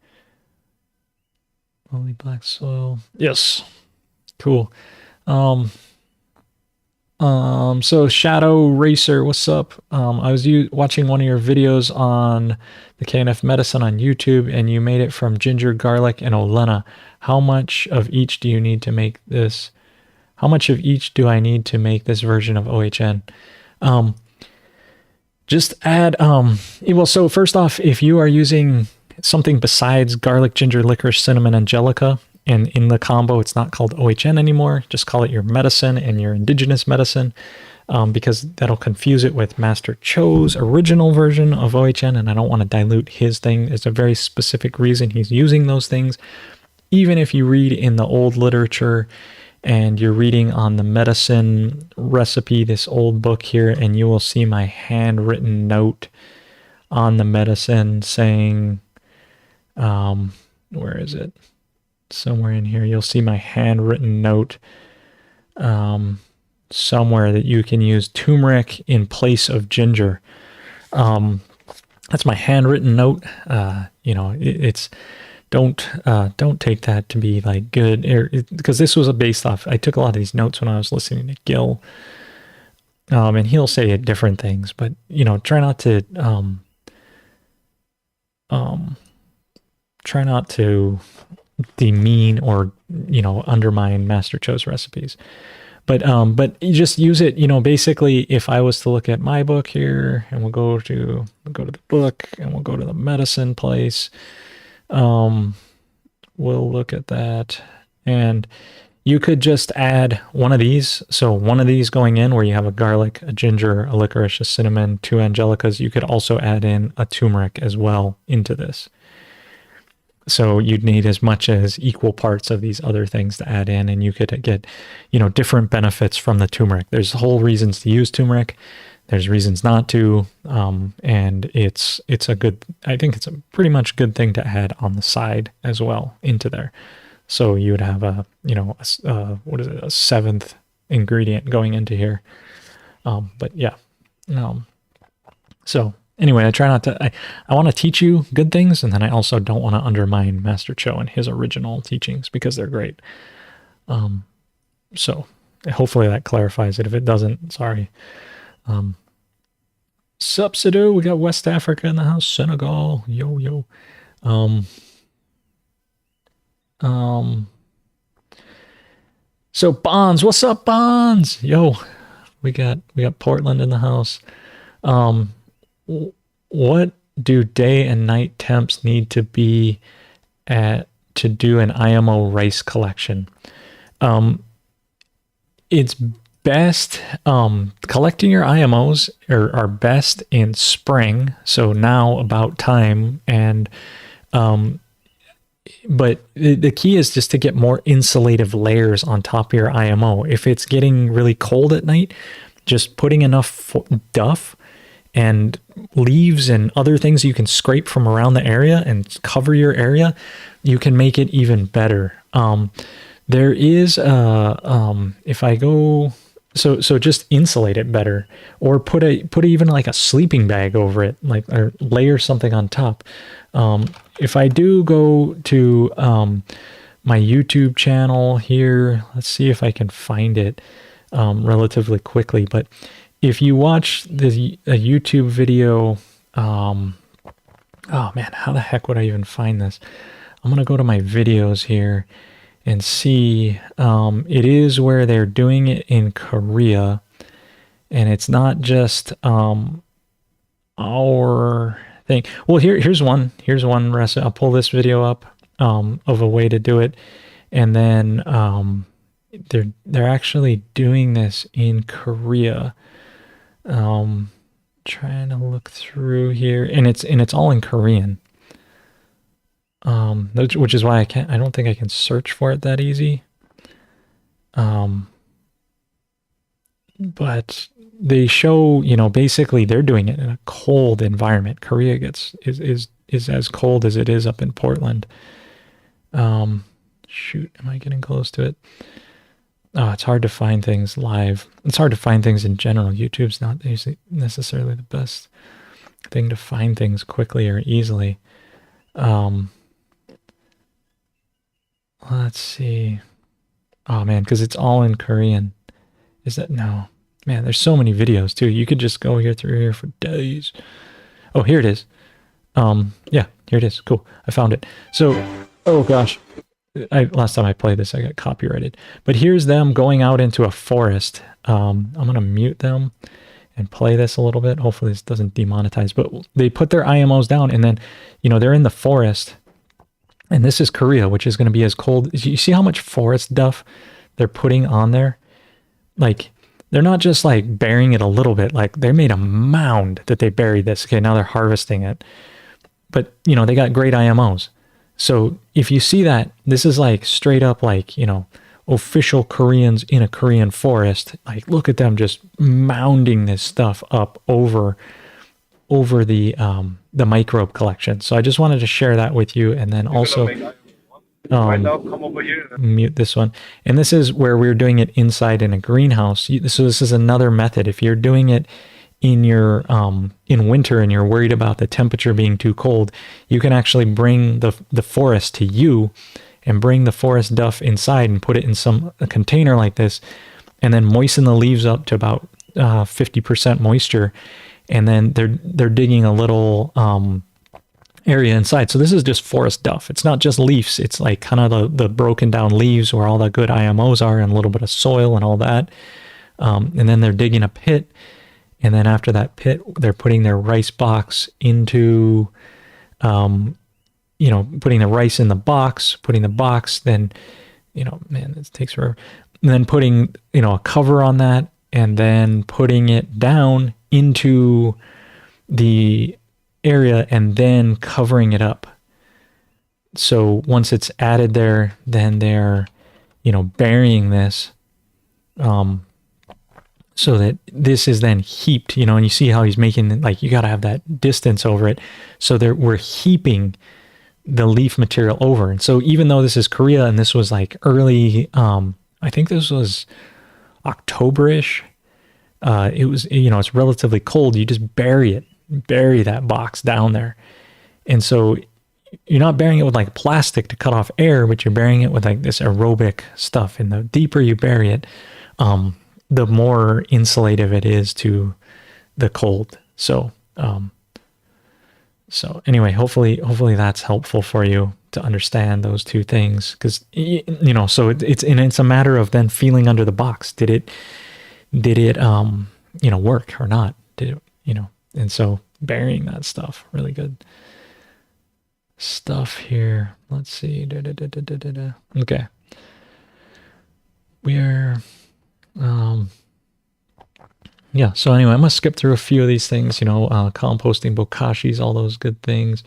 Only black soil. Yes. Cool. So Shadow Racer, what's up? I was watching one of your videos on the KNF medicine on YouTube, and you made it from ginger, garlic, and olena. How much of each do you need to make this? How much of each do I need to make this version of OHN? Just add, well, so first off, if you are using something besides garlic, ginger, licorice, cinnamon, angelica, and in the combo it's not called OHN anymore, just call it your medicine and your indigenous medicine, because that'll confuse it with Master Cho's original version of OHN, and I don't want to dilute his thing. There's a very specific reason he's using those things. Even if you read in the old literature and you're reading on the medicine recipe, this old book here, and you will see my handwritten note on the medicine saying, where is it? Somewhere in here, you'll see my handwritten note somewhere that you can use turmeric in place of ginger. That's my handwritten note. It's don't take that to be like good, because this was based off. I took a lot of these notes when I was listening to Gil, and he'll say different things, but try not to demean or undermine Master Cho's recipes, but you just use it. Basically, if I was to look at my book here, and we'll go to the book, and we'll go to the medicine place. We'll look at that, and you could just add one of these. So one of these going in where you have a garlic, a ginger, a licorice, a cinnamon, 2 angelicas. You could also add in a turmeric as well into this. So you'd need as much as equal parts of these other things to add in, and you could get, different benefits from the turmeric. There's whole reasons to use turmeric. There's reasons not to, and it's a good. I think it's a pretty much good thing to add on the side as well into there. So you would have a seventh ingredient going into here. But yeah, so. Anyway, I try not to, I want to teach you good things, and then I also don't want to undermine Master Cho and his original teachings because they're great. So hopefully that clarifies it. If it doesn't, sorry. Subsido, we got West Africa in the house, Senegal, yo. Um, so Bonds, what's up, Bonds? Yo, we got Portland in the house. Um, what do day and night temps need to be at to do an IMO rice collection? Um, it's best collecting your IMOs are best in spring, so now about time, and um, but the key is just to get more insulative layers on top of your IMO. If it's getting really cold at night, just putting enough duff and leaves and other things you can scrape from around the area and cover your area, you can make it even better. There is if I go so just insulate it better, or put even like a sleeping bag over it, like, or layer something on top. If I do go to my YouTube channel here, let's see if I can find it relatively quickly. But if you watch a YouTube video, oh man, how the heck would I even find this? I'm gonna go to my videos here and see. It is where they're doing it in Korea, and it's not just our thing. Well, here's one recipe. I'll pull this video up of a way to do it, and then they're actually doing this in Korea. Trying to look through here, and it's all in Korean. Which is why I don't think I can search for it that easy. But they show, basically they're doing it in a cold environment. Korea is as cold as it is up in Portland. Shoot, am I getting close to it? Oh, it's hard to find things live. It's hard to find things in general. YouTube's not necessarily the best thing to find things quickly or easily. Let's see. Oh man, because it's all in Korean. Is that no? Man, there's so many videos too. You could just go through here for days. Oh, here it is. Yeah, here it is. Cool. I found it. So, oh gosh. Last time I played this, I got copyrighted. But here's them going out into a forest. I'm gonna mute them and play this a little bit. Hopefully this doesn't demonetize. But they put their IMOs down, and then, they're in the forest. And this is Korea, which is going to be as cold. You see how much forest duff they're putting on there? Like, they're not just like burying it a little bit. Like, they made a mound that they buried this. Okay, now they're harvesting it. But, they got great IMOs. So if you see that, this is like straight up like, official Koreans in a Korean forest. Like, look at them just mounding this stuff up over the microbe collection. So I just wanted to share that with you, and then also come over here. mute this one. And this is where we're doing it inside in a greenhouse. So this is another method. If you're doing it in your in winter and you're worried about the temperature being too cold, you can actually bring the forest to you and bring the forest duff inside and put it in a container like this, and then moisten the leaves up to about 50% moisture. And then they're digging a little area inside. So this is just forest duff. It's not just leaves. It's like kind of the broken down leaves where all the good IMOs are, and a little bit of soil and all that. And then they're digging a pit. And then after that pit, they're putting their rice box into, putting the rice in the box, putting the box, then, man, this takes forever. And then putting, a cover on that, and then putting it down into the area and then covering it up. So once it's added there, then they're, burying this, so that this is then heaped, and you see how he's making, like, you got to have that distance over it. So we're heaping the leaf material over. And so even though this is Korea and this was like early, I think this was October-ish, it was, it's relatively cold. You just bury that box down there. And so you're not burying it with like plastic to cut off air, but you're burying it with like this aerobic stuff. And the deeper you bury it, the more insulative it is to the cold. So So anyway, hopefully that's helpful for you to understand those two things, because so it's a matter of then feeling under the box. Did it work or not? Did it, and so burying that stuff, really good stuff here. Let's see. Okay. We're yeah, so anyway, I'm gonna skip through a few of these things, composting, bokashis, all those good things.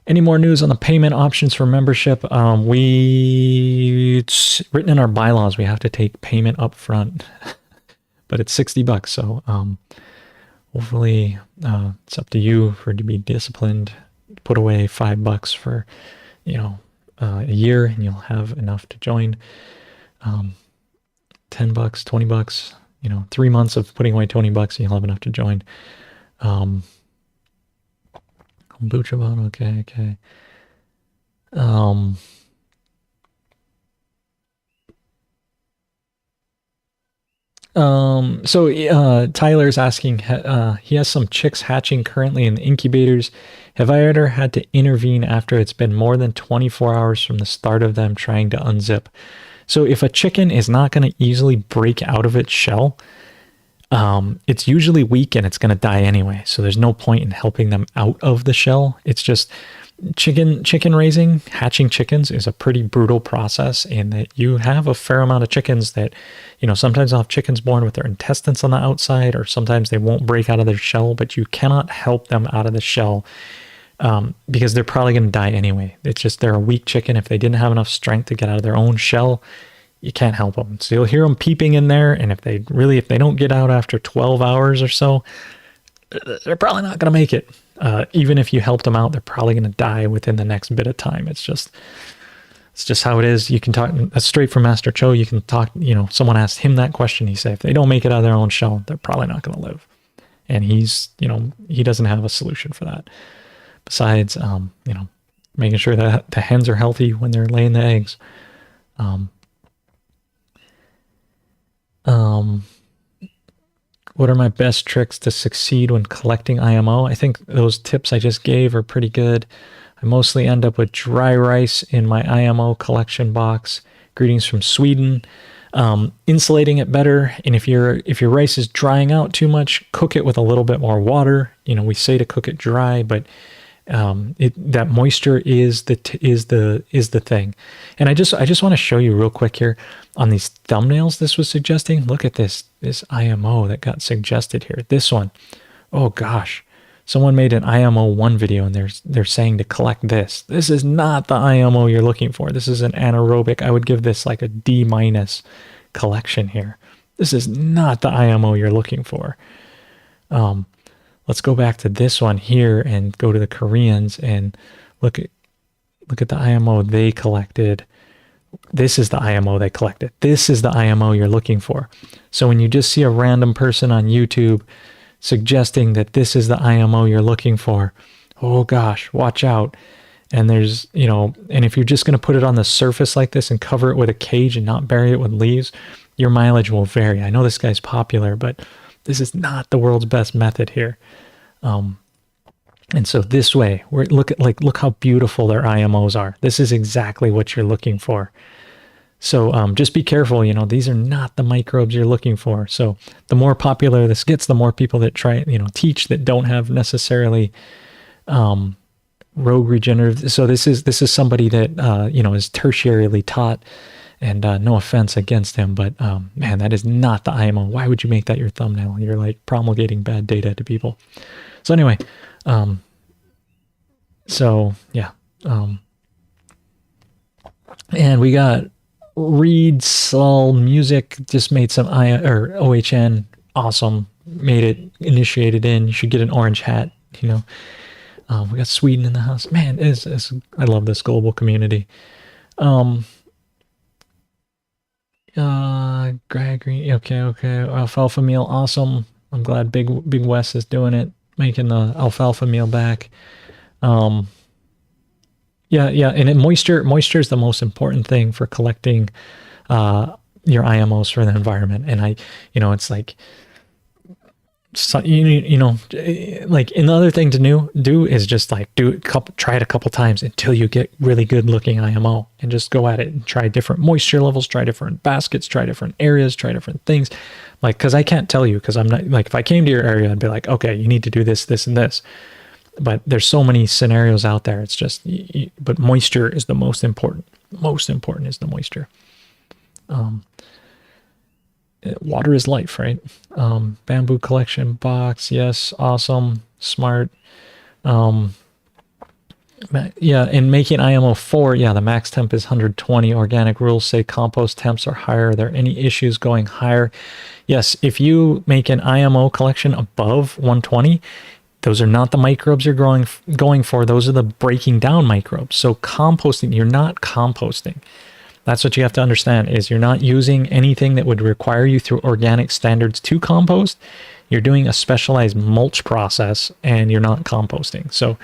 Any more news on the payment options for membership? It's written in our bylaws, we have to take payment up front, but it's $60. So hopefully it's up to you to be disciplined. Put away $5 for, a year, and you'll have enough to join. $10, $20, 3 months of putting away $20, and you'll have enough to join. Kombucha bottle, okay. So Tyler's asking, he has some chicks hatching currently in the incubators. Have I ever had to intervene after it's been more than 24 hours from the start of them trying to unzip? So if a chicken is not going to easily break out of its shell, it's usually weak and it's going to die anyway. So there's no point in helping them out of the shell. It's just chicken raising, hatching chickens is a pretty brutal process, in that you have a fair amount of chickens that, sometimes they'll have chickens born with their intestines on the outside, or sometimes they won't break out of their shell, but you cannot help them out of the shell because they're probably going to die anyway. It's just they're a weak chicken. If they didn't have enough strength to get out of their own shell, you can't help them. So you'll hear them peeping in there, and if they don't get out after 12 hours or so, they're probably not going to make it. Even if you helped them out, they're probably going to die within the next bit of time. It's just how it is. You can talk, that's straight from Master Cho. You can talk, someone asked him that question. He said, if they don't make it out of their own shell, they're probably not going to live. And he's, he doesn't have a solution for that. Besides, making sure that the hens are healthy when they're laying the eggs. What are my best tricks to succeed when collecting IMO? I think those tips I just gave are pretty good. I mostly end up with dry rice in my IMO collection box. Greetings from Sweden. Insulating it better, and if your rice is drying out too much, cook it with a little bit more water. We say to cook it dry, but that moisture is the thing. And I just want to show you real quick here on these thumbnails this was suggesting. Look at this IMO that got suggested here. This one, oh gosh, someone made an IMO 1 video, and they're saying to collect this. This is not the IMO you're looking for. This is an anaerobic. I would give this like a D- collection here. This is not the IMO you're looking for. Let's go back to this one here and go to the Koreans and look at the IMO they collected. This is the IMO they collected. This is the IMO you're looking for. So when you just see a random person on YouTube suggesting that this is the IMO you're looking for, oh gosh, watch out. And there's, and if you're just going to put it on the surface like this and cover it with a cage and not bury it with leaves, your mileage will vary. I know this guy's popular, but this is not the world's best method here. And so this way, look how beautiful their IMOs are. This is exactly what you're looking for. So just be careful, these are not the microbes you're looking for. So the more popular this gets, the more people that try, teach that don't have necessarily rogue regenerative. So this is somebody that, is tertiarily taught. And no offense against him, but man, that is not the IMO. Why would you make that your thumbnail? You're like promulgating bad data to people. So anyway, and we got Reed Sol Music just made some OHN. Awesome. Made it, initiated in. You should get an orange hat, we got Sweden in the house. Man, I love this global community. Gregory, okay. Alfalfa meal, awesome. I'm glad Big Wes is doing it, making the alfalfa meal back. And moisture is the most important thing for collecting your IMOs for the environment. And it's like so, like another thing to do is just like try it a couple times until you get really good looking IMO, and just go at it and try different moisture levels, try different baskets, try different areas, try different things. Like, because I can't tell you, because I'm not like, if I came to your area, I'd be like, okay, you need to do this, this, and this. But there's so many scenarios out there. It's just, but moisture is the most important. Most important is the moisture. Water is life, right? Bamboo collection box, yes, awesome, smart. Yeah, in making IMO 4, yeah, the max temp is 120. Organic rules say compost temps are higher. Are there any issues going higher? Yes, if you make an IMO collection above 120, those are not the microbes you're going for. Those are the breaking down microbes. So composting, you're not composting. That's what you have to understand, is you're not using anything that would require you through organic standards to compost. You're doing a specialized mulch process, and you're not composting. So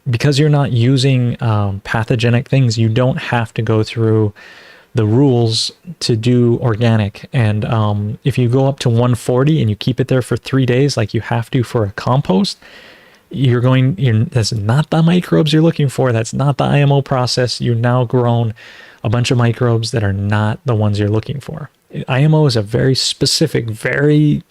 because you're not using pathogenic things, you don't have to go through the rules to do organic. And if you go up to 140 and you keep it there for 3 days, like you have to for a compost, that's not the microbes you're looking for. That's not the IMO process. You've now grown a bunch of microbes that are not the ones you're looking for. IMO is a very specific thing.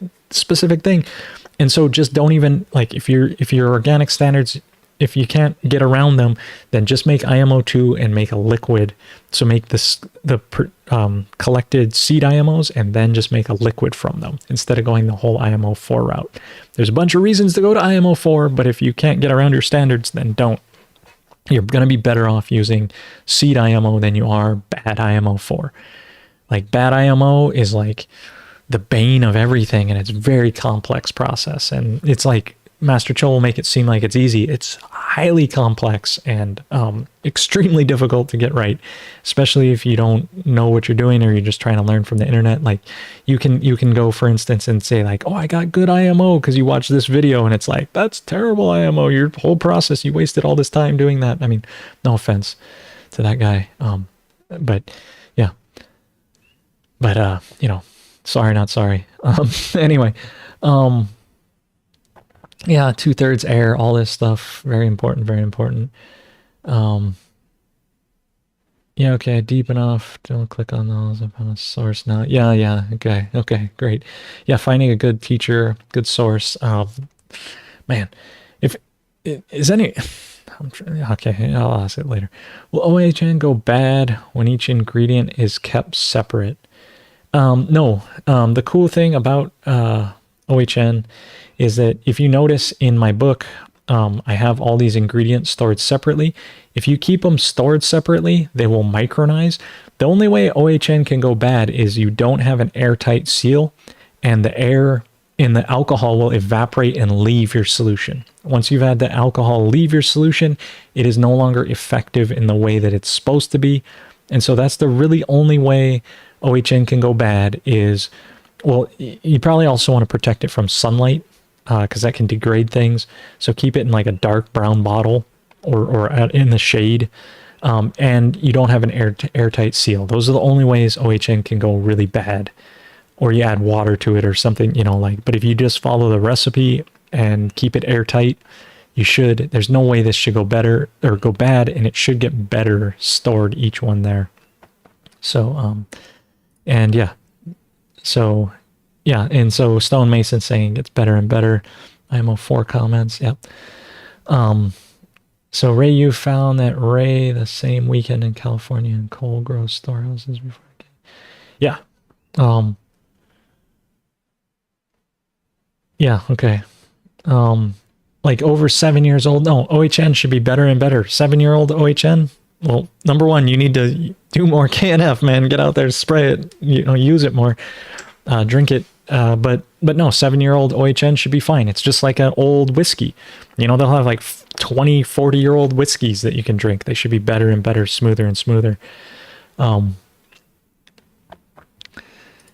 And so just don't even, like, if your organic standards, if you can't get around them, then just make IMO 2 and make a liquid. So make the collected seed IMOs and then just make a liquid from them instead of going the whole IMO 4 route. There's a bunch of reasons to go to IMO 4, but if you can't get around your standards, then don't. You're going to be better off using seed IMO than you are bad IMO 4. Like, bad IMO is like the bane of everything, and it's a very complex process. And it's like, Master Cho will make it seem like it's easy. It's highly complex and extremely difficult to get right, especially if you don't know what you're doing or you're just trying to learn from the internet. Like, you can go, for instance, and say like, oh, I got good IMO because you watched this video, and it's like, that's terrible IMO. Your whole process, you wasted all this time doing that. I mean, no offense to that guy, but yeah, but sorry, not sorry. Anyway, yeah, 2/3 air, all this stuff, very important, very important. Yeah, okay, deep enough. Don't click on those. I found a source now. Yeah, okay, great. Yeah, finding a good teacher, good source. Man, if is any, okay, I'll ask it later. Will OHN go bad when each ingredient is kept separate? No. The cool thing about OHN is that if you notice in my book, I have all these ingredients stored separately. If you keep them stored separately, they will micronize. The only way OHN can go bad is you don't have an airtight seal, and the air in the alcohol will evaporate and leave your solution. Once you've had the alcohol leave your solution, it is no longer effective in the way that it's supposed to be. And so that's the really only way OHN can go bad is, well, you probably also want to protect it from sunlight, because that can degrade things. So keep it in like a dark brown bottle or in the shade. And you don't have an airtight seal. Those are the only ways OHN can go really bad. Or you add water to it or something, but if you just follow the recipe and keep it airtight, there's no way this should go better or go bad, and it should get better stored, each one there. So, and yeah. So, yeah, and so Stone Mason saying it's better and better. IMO 4 comments, yep. So Ray, you found that the same weekend in California in coal grow storehouses before. Yeah. Yeah, okay. Like over 7 years old. No, OHN should be better and better. 7-year-old OHN. Well, number one, you need to do more KNF, man. Get out there, spray it, use it more. Drink it, but no, 7-year-old OHN should be fine. It's just like an old whiskey. They'll have like 20, 40-year-old whiskeys that you can drink. They should be better and better, smoother and smoother.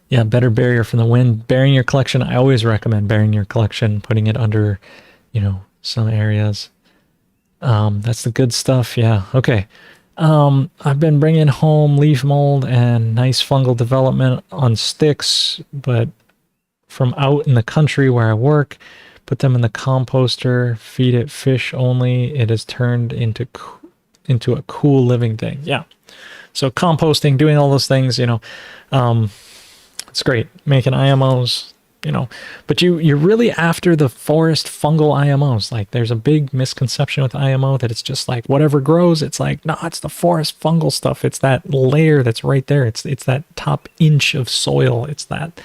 Yeah, better barrier from the wind. Burying your collection. I always recommend burying your collection, putting it under, some areas. That's the good stuff. Yeah. Okay. I've been bringing home leaf mold and nice fungal development on sticks, but from out in the country where I work, put them in the composter, feed it fish only. It has turned into a cool living thing. Yeah. So composting, doing all those things, it's great. Making IMOs, but you're really after the forest fungal IMOs. Like there's a big misconception with IMO that it's just like whatever grows. It's like, no, it's the forest fungal stuff. It's that layer that's right there. It's that top inch of soil. It's that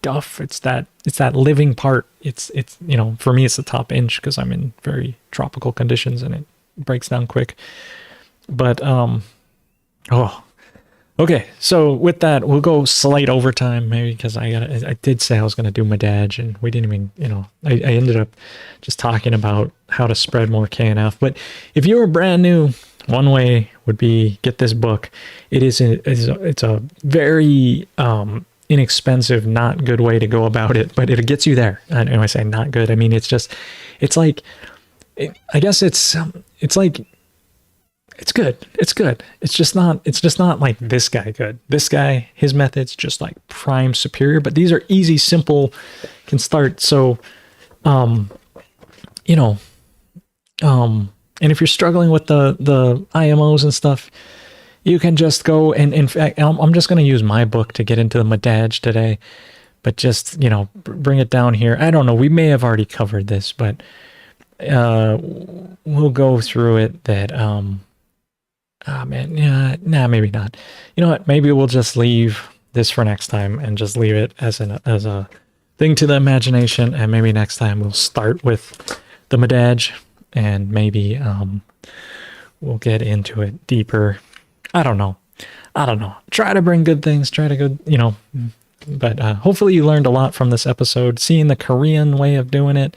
duff. It's that living part. It's for me, it's the top inch because I'm in very tropical conditions and it breaks down quick. But, okay, so with that, we'll go slight overtime maybe because I did say I was going to do Medaj and we didn't even, I ended up just talking about how to spread more KNF. But if you were brand new, one way would be get this book. It's a very inexpensive, not good way to go about it, but it gets you there. And when I say not good, I mean, it's good. It's good. It's just not like this guy good. This guy, his method's just like prime superior, but these are easy, simple, can start. So, and if you're struggling with the IMOs and stuff, you can just go and in fact, I'm just going to use my book to get into the Medaj today, but just, bring it down here. I don't know. We may have already covered this, but, we'll go through it that, maybe not. You know what? Maybe we'll just leave this for next time and just leave it as a thing to the imagination. And maybe next time we'll start with the Medaj and maybe we'll get into it deeper. I don't know. Try to bring good things. But hopefully you learned a lot from this episode. Seeing the Korean way of doing it.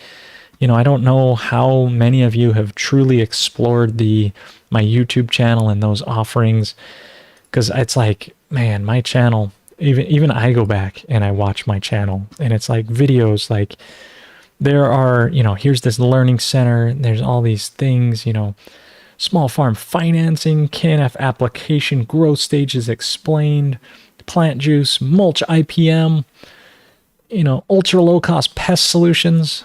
I don't know how many of you have truly explored my YouTube channel and those offerings, because it's like, man, my channel, even I go back and I watch my channel and it's like videos, like there are, here's this learning center, there's all these things, small farm financing, KNF application, growth stages explained, plant juice, mulch IPM, ultra low cost pest solutions.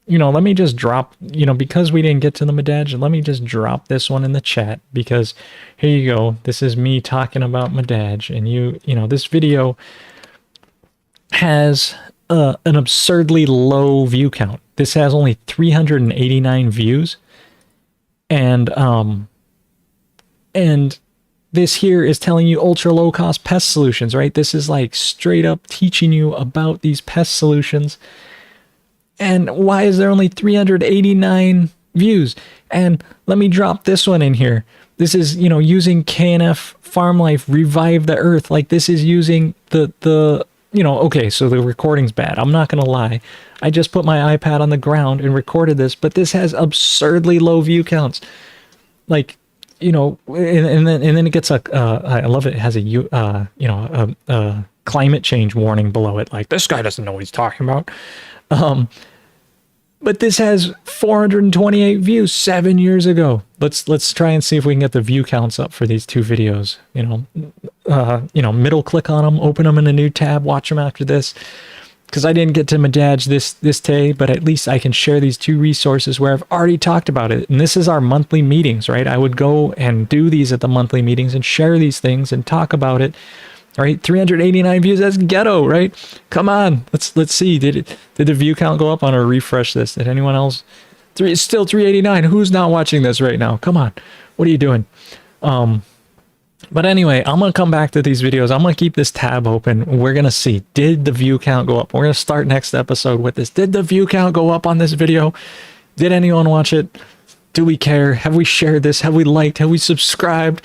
Let me just drop, because we didn't get to the Medaj, let me just drop this one in the chat, because here you go. This is me talking about Medaj, and this video has an absurdly low view count. This has only 389 views. And this here is telling you ultra low cost pest solutions, right? This is like straight up teaching you about these pest solutions. And why is there only 389 views? And let me drop this one in here. This is, using KNF Farm Life, Revive the Earth. Like this is using okay, so the recording's bad. I'm not going to lie. I just put my iPad on the ground and recorded this, but this has absurdly low view counts. Like, and then it gets I love it. It has a climate change warning below it. Like this guy doesn't know what he's talking about. But this has 428 views 7 years ago. Let's try and see if we can get the view counts up for these two videos. Middle click on them, open them in a new tab, watch them after this. Because I didn't get to Medaj this day, but at least I can share these two resources where I've already talked about it. And this is our monthly meetings, right? I would go and do these at the monthly meetings and share these things and talk about it. All right, 389 views, that's ghetto, right? Come on, let's see. Did the view count go up? On or refresh this? Did anyone else? It's still 389. Who's not watching this right now? Come on, what are you doing? But anyway, I'm gonna come back to these videos. I'm gonna keep this tab open. We're gonna see, did the view count go up? We're gonna start next episode with this. Did the view count go up on this video? Did anyone watch it? Do we care? Have we shared this? Have we liked? Have we subscribed?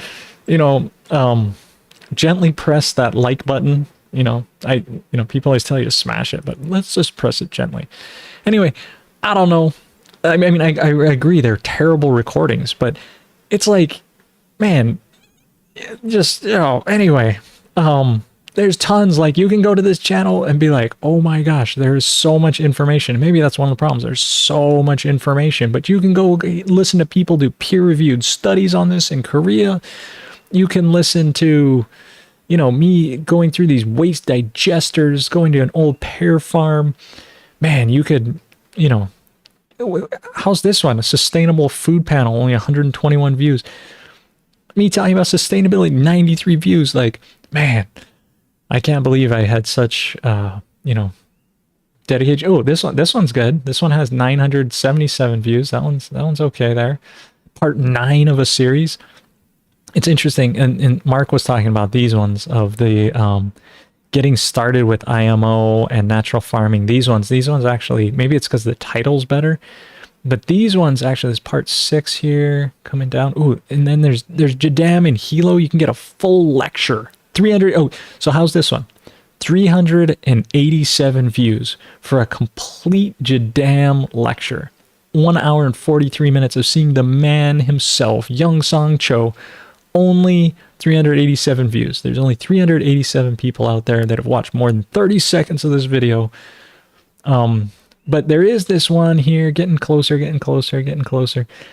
Gently press that like button. People always tell you to smash it, but let's just press it gently. Anyway, I don't know. I mean, I agree they're terrible recordings, but it's like, man, just, anyway, there's tons. Like, you can go to this channel and be like, oh my gosh, there's so much information. Maybe that's one of the problems. There's so much information, but you can go listen to people do peer-reviewed studies on this in Korea. You can listen to, you know, me going through these waste digesters, going to an old pear farm. Man, you could, you know, how's this one? A sustainable food panel, only 121 views. Me talking about sustainability, 93 views. Like, man, I can't believe I had such, you know, dedication. Oh, this one's good. This one has 977 views. That one's okay there. Part 9 of a series. It's interesting, and Mark was talking about these ones of the getting started with IMO and natural farming. These ones actually, maybe it's because the title's better, but these ones actually, there's part 6 here coming down. Ooh, and then there's Jadam and Hilo. You can get a full lecture. 300. Oh, so how's this one? 387 views for a complete Jadam lecture. 1 hour and 43 minutes of seeing the man himself, Young Song Cho. Only 387 views. There's only 387 people out there that have watched more than 30 seconds of this video. But there is this one here, getting closer.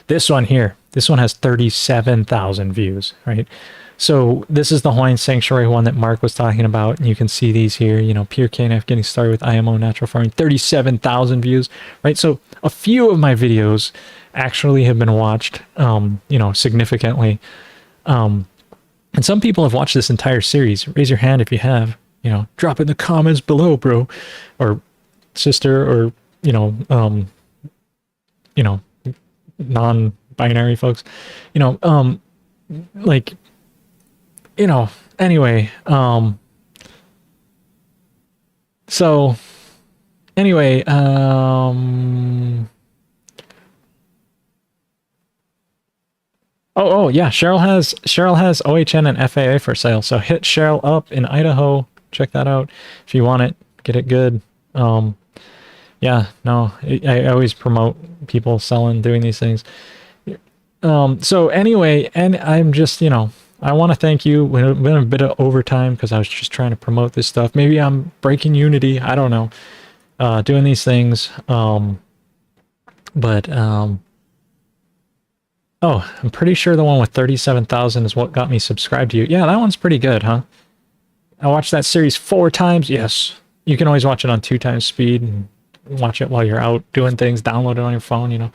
This one here, this one has 37,000 views, right? So this is the Hawaiian Sanctuary one that Mark was talking about. And you can see these here, you know, Pure KNF getting started with IMO natural farming, 37,000 views, right? So a few of my videos actually have been watched, you know, significantly. And some people have watched this entire series. Raise your hand if you have, you know, drop in the comments below, bro, or sister, or, you know, non-binary folks, you know, like, you know, anyway, so anyway, Oh yeah, Cheryl has OHN and FAA for sale. So hit Cheryl up in Idaho. Check that out if you want it. Get it good. Yeah, no, I always promote people selling, doing these things. So anyway, and I'm just, you know, I want to thank you. We've been a bit of overtime because I was just trying to promote this stuff. Maybe I'm breaking unity. I don't know. Doing these things. Oh, I'm pretty sure the one with 37,000 is what got me subscribed to you. Yeah, that one's pretty good, huh? I watched that series 4 times. Yes. You can always watch it on 2 times speed and watch it while you're out doing things, download it on your phone, you know.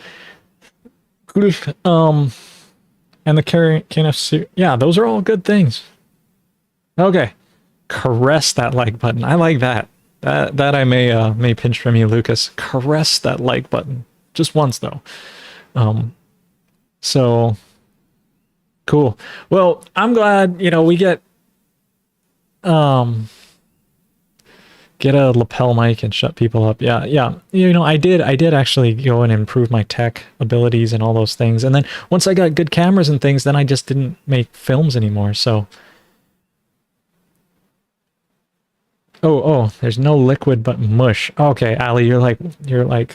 And the KNF series. Yeah, those are all good things. Okay. Caress that like button. I like that. That I may pinch from you, Lucas. Caress that like button. Just once though. So cool. Well, I'm glad, you know, we get a lapel mic and shut people up. Yeah. You know, I did actually go and improve my tech abilities and all those things. And then once I got good cameras and things, then I just didn't make films anymore. So oh, there's no liquid but mush. Okay, Ali, you're like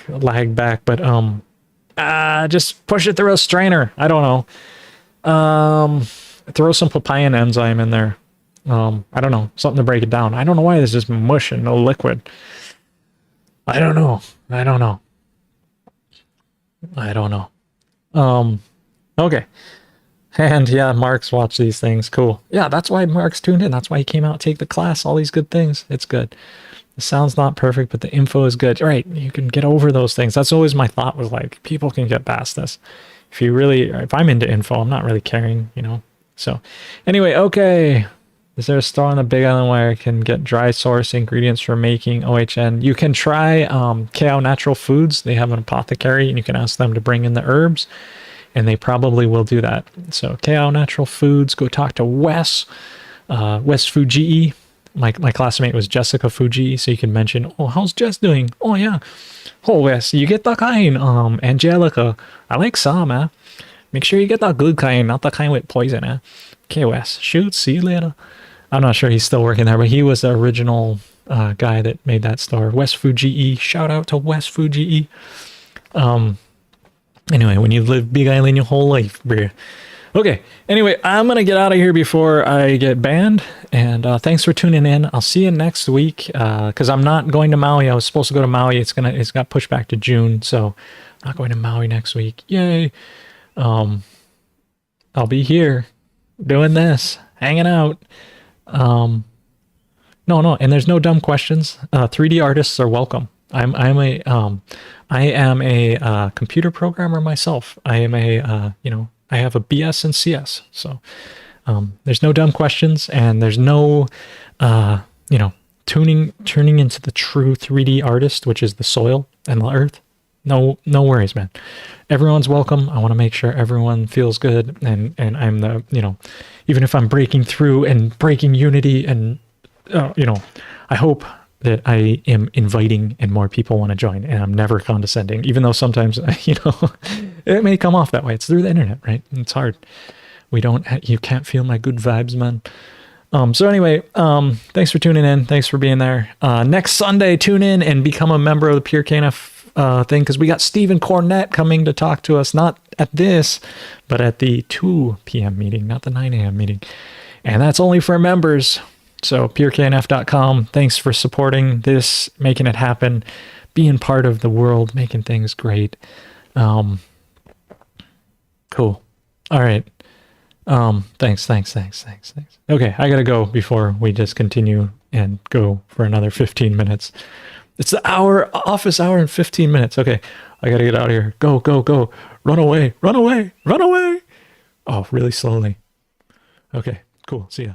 lagged back, but just push it through a strainer. I don't know. Throw some papayan enzyme in there. I don't know, something to break it down. I don't know why there's just mush and no liquid. I don't know. Okay. And yeah, Mark's watched these things. Cool. Yeah, that's why Mark's tuned in. That's why he came out, take the class, all these good things. It's good. The sound's not perfect, but the info is good. Right, you can get over those things. That's always my thought, was like, people can get past this. If I'm into info, I'm not really caring, you know. So anyway, okay. Is there a store on the Big Island where I can get dry source ingredients for making OHN? You can try KO Natural Foods. They have an apothecary, and you can ask them to bring in the herbs, and they probably will do that. So KO Natural Foods, go talk to Wes Fujii. My classmate was Jessica Fujii, so you can mention, oh, how's Jess doing? Oh, yeah. Oh, Wes, you get the kind, Angelica. I like some, eh? Make sure you get that good kind, not the kind with poison, eh? Okay, Wes, shoot, see you later. I'm not sure he's still working there, but he was the original guy that made that store. Wes Fujii. Shout out to Wes Fujii. Anyway, when you live Big Island your whole life, bro. Okay, anyway, I'm going to get out of here before I get banned, and thanks for tuning in. I'll see you next week, because I'm not going to Maui. I was supposed to go to Maui. It's got pushed back to June, so I'm not going to Maui next week. Yay! I'll be here doing this, hanging out. No, and there's no dumb questions. 3D artists are welcome. I am a computer programmer myself. I am a I have a BS in CS. So there's no dumb questions, and there's no turning into the true 3D artist, which is the soil and the earth. No worries, man. Everyone's welcome. I want to make sure everyone feels good, and I'm the even if I'm breaking through and breaking unity, and I hope that I am inviting and more people want to join, and I'm never condescending, even though sometimes it may come off that way. It's through the internet, right? It's hard. You can't feel my good vibes, man. So anyway, thanks for tuning in. Thanks for being there. Next Sunday, tune in and become a member of the Pure KNF thing, because we got Stephen Cornett coming to talk to us, not at this, but at the 2 p.m. meeting, not the 9 a.m. meeting. And that's only for members. So pureknf.com. Thanks for supporting this, making it happen, being part of the world, making things great. Cool. All right. Thanks. Okay, I gotta go before we just continue and go for another 15 minutes. It's the office hour and 15 minutes. Okay, I gotta get out of here. Go. Run away. Oh, really slowly. Okay, cool. See ya.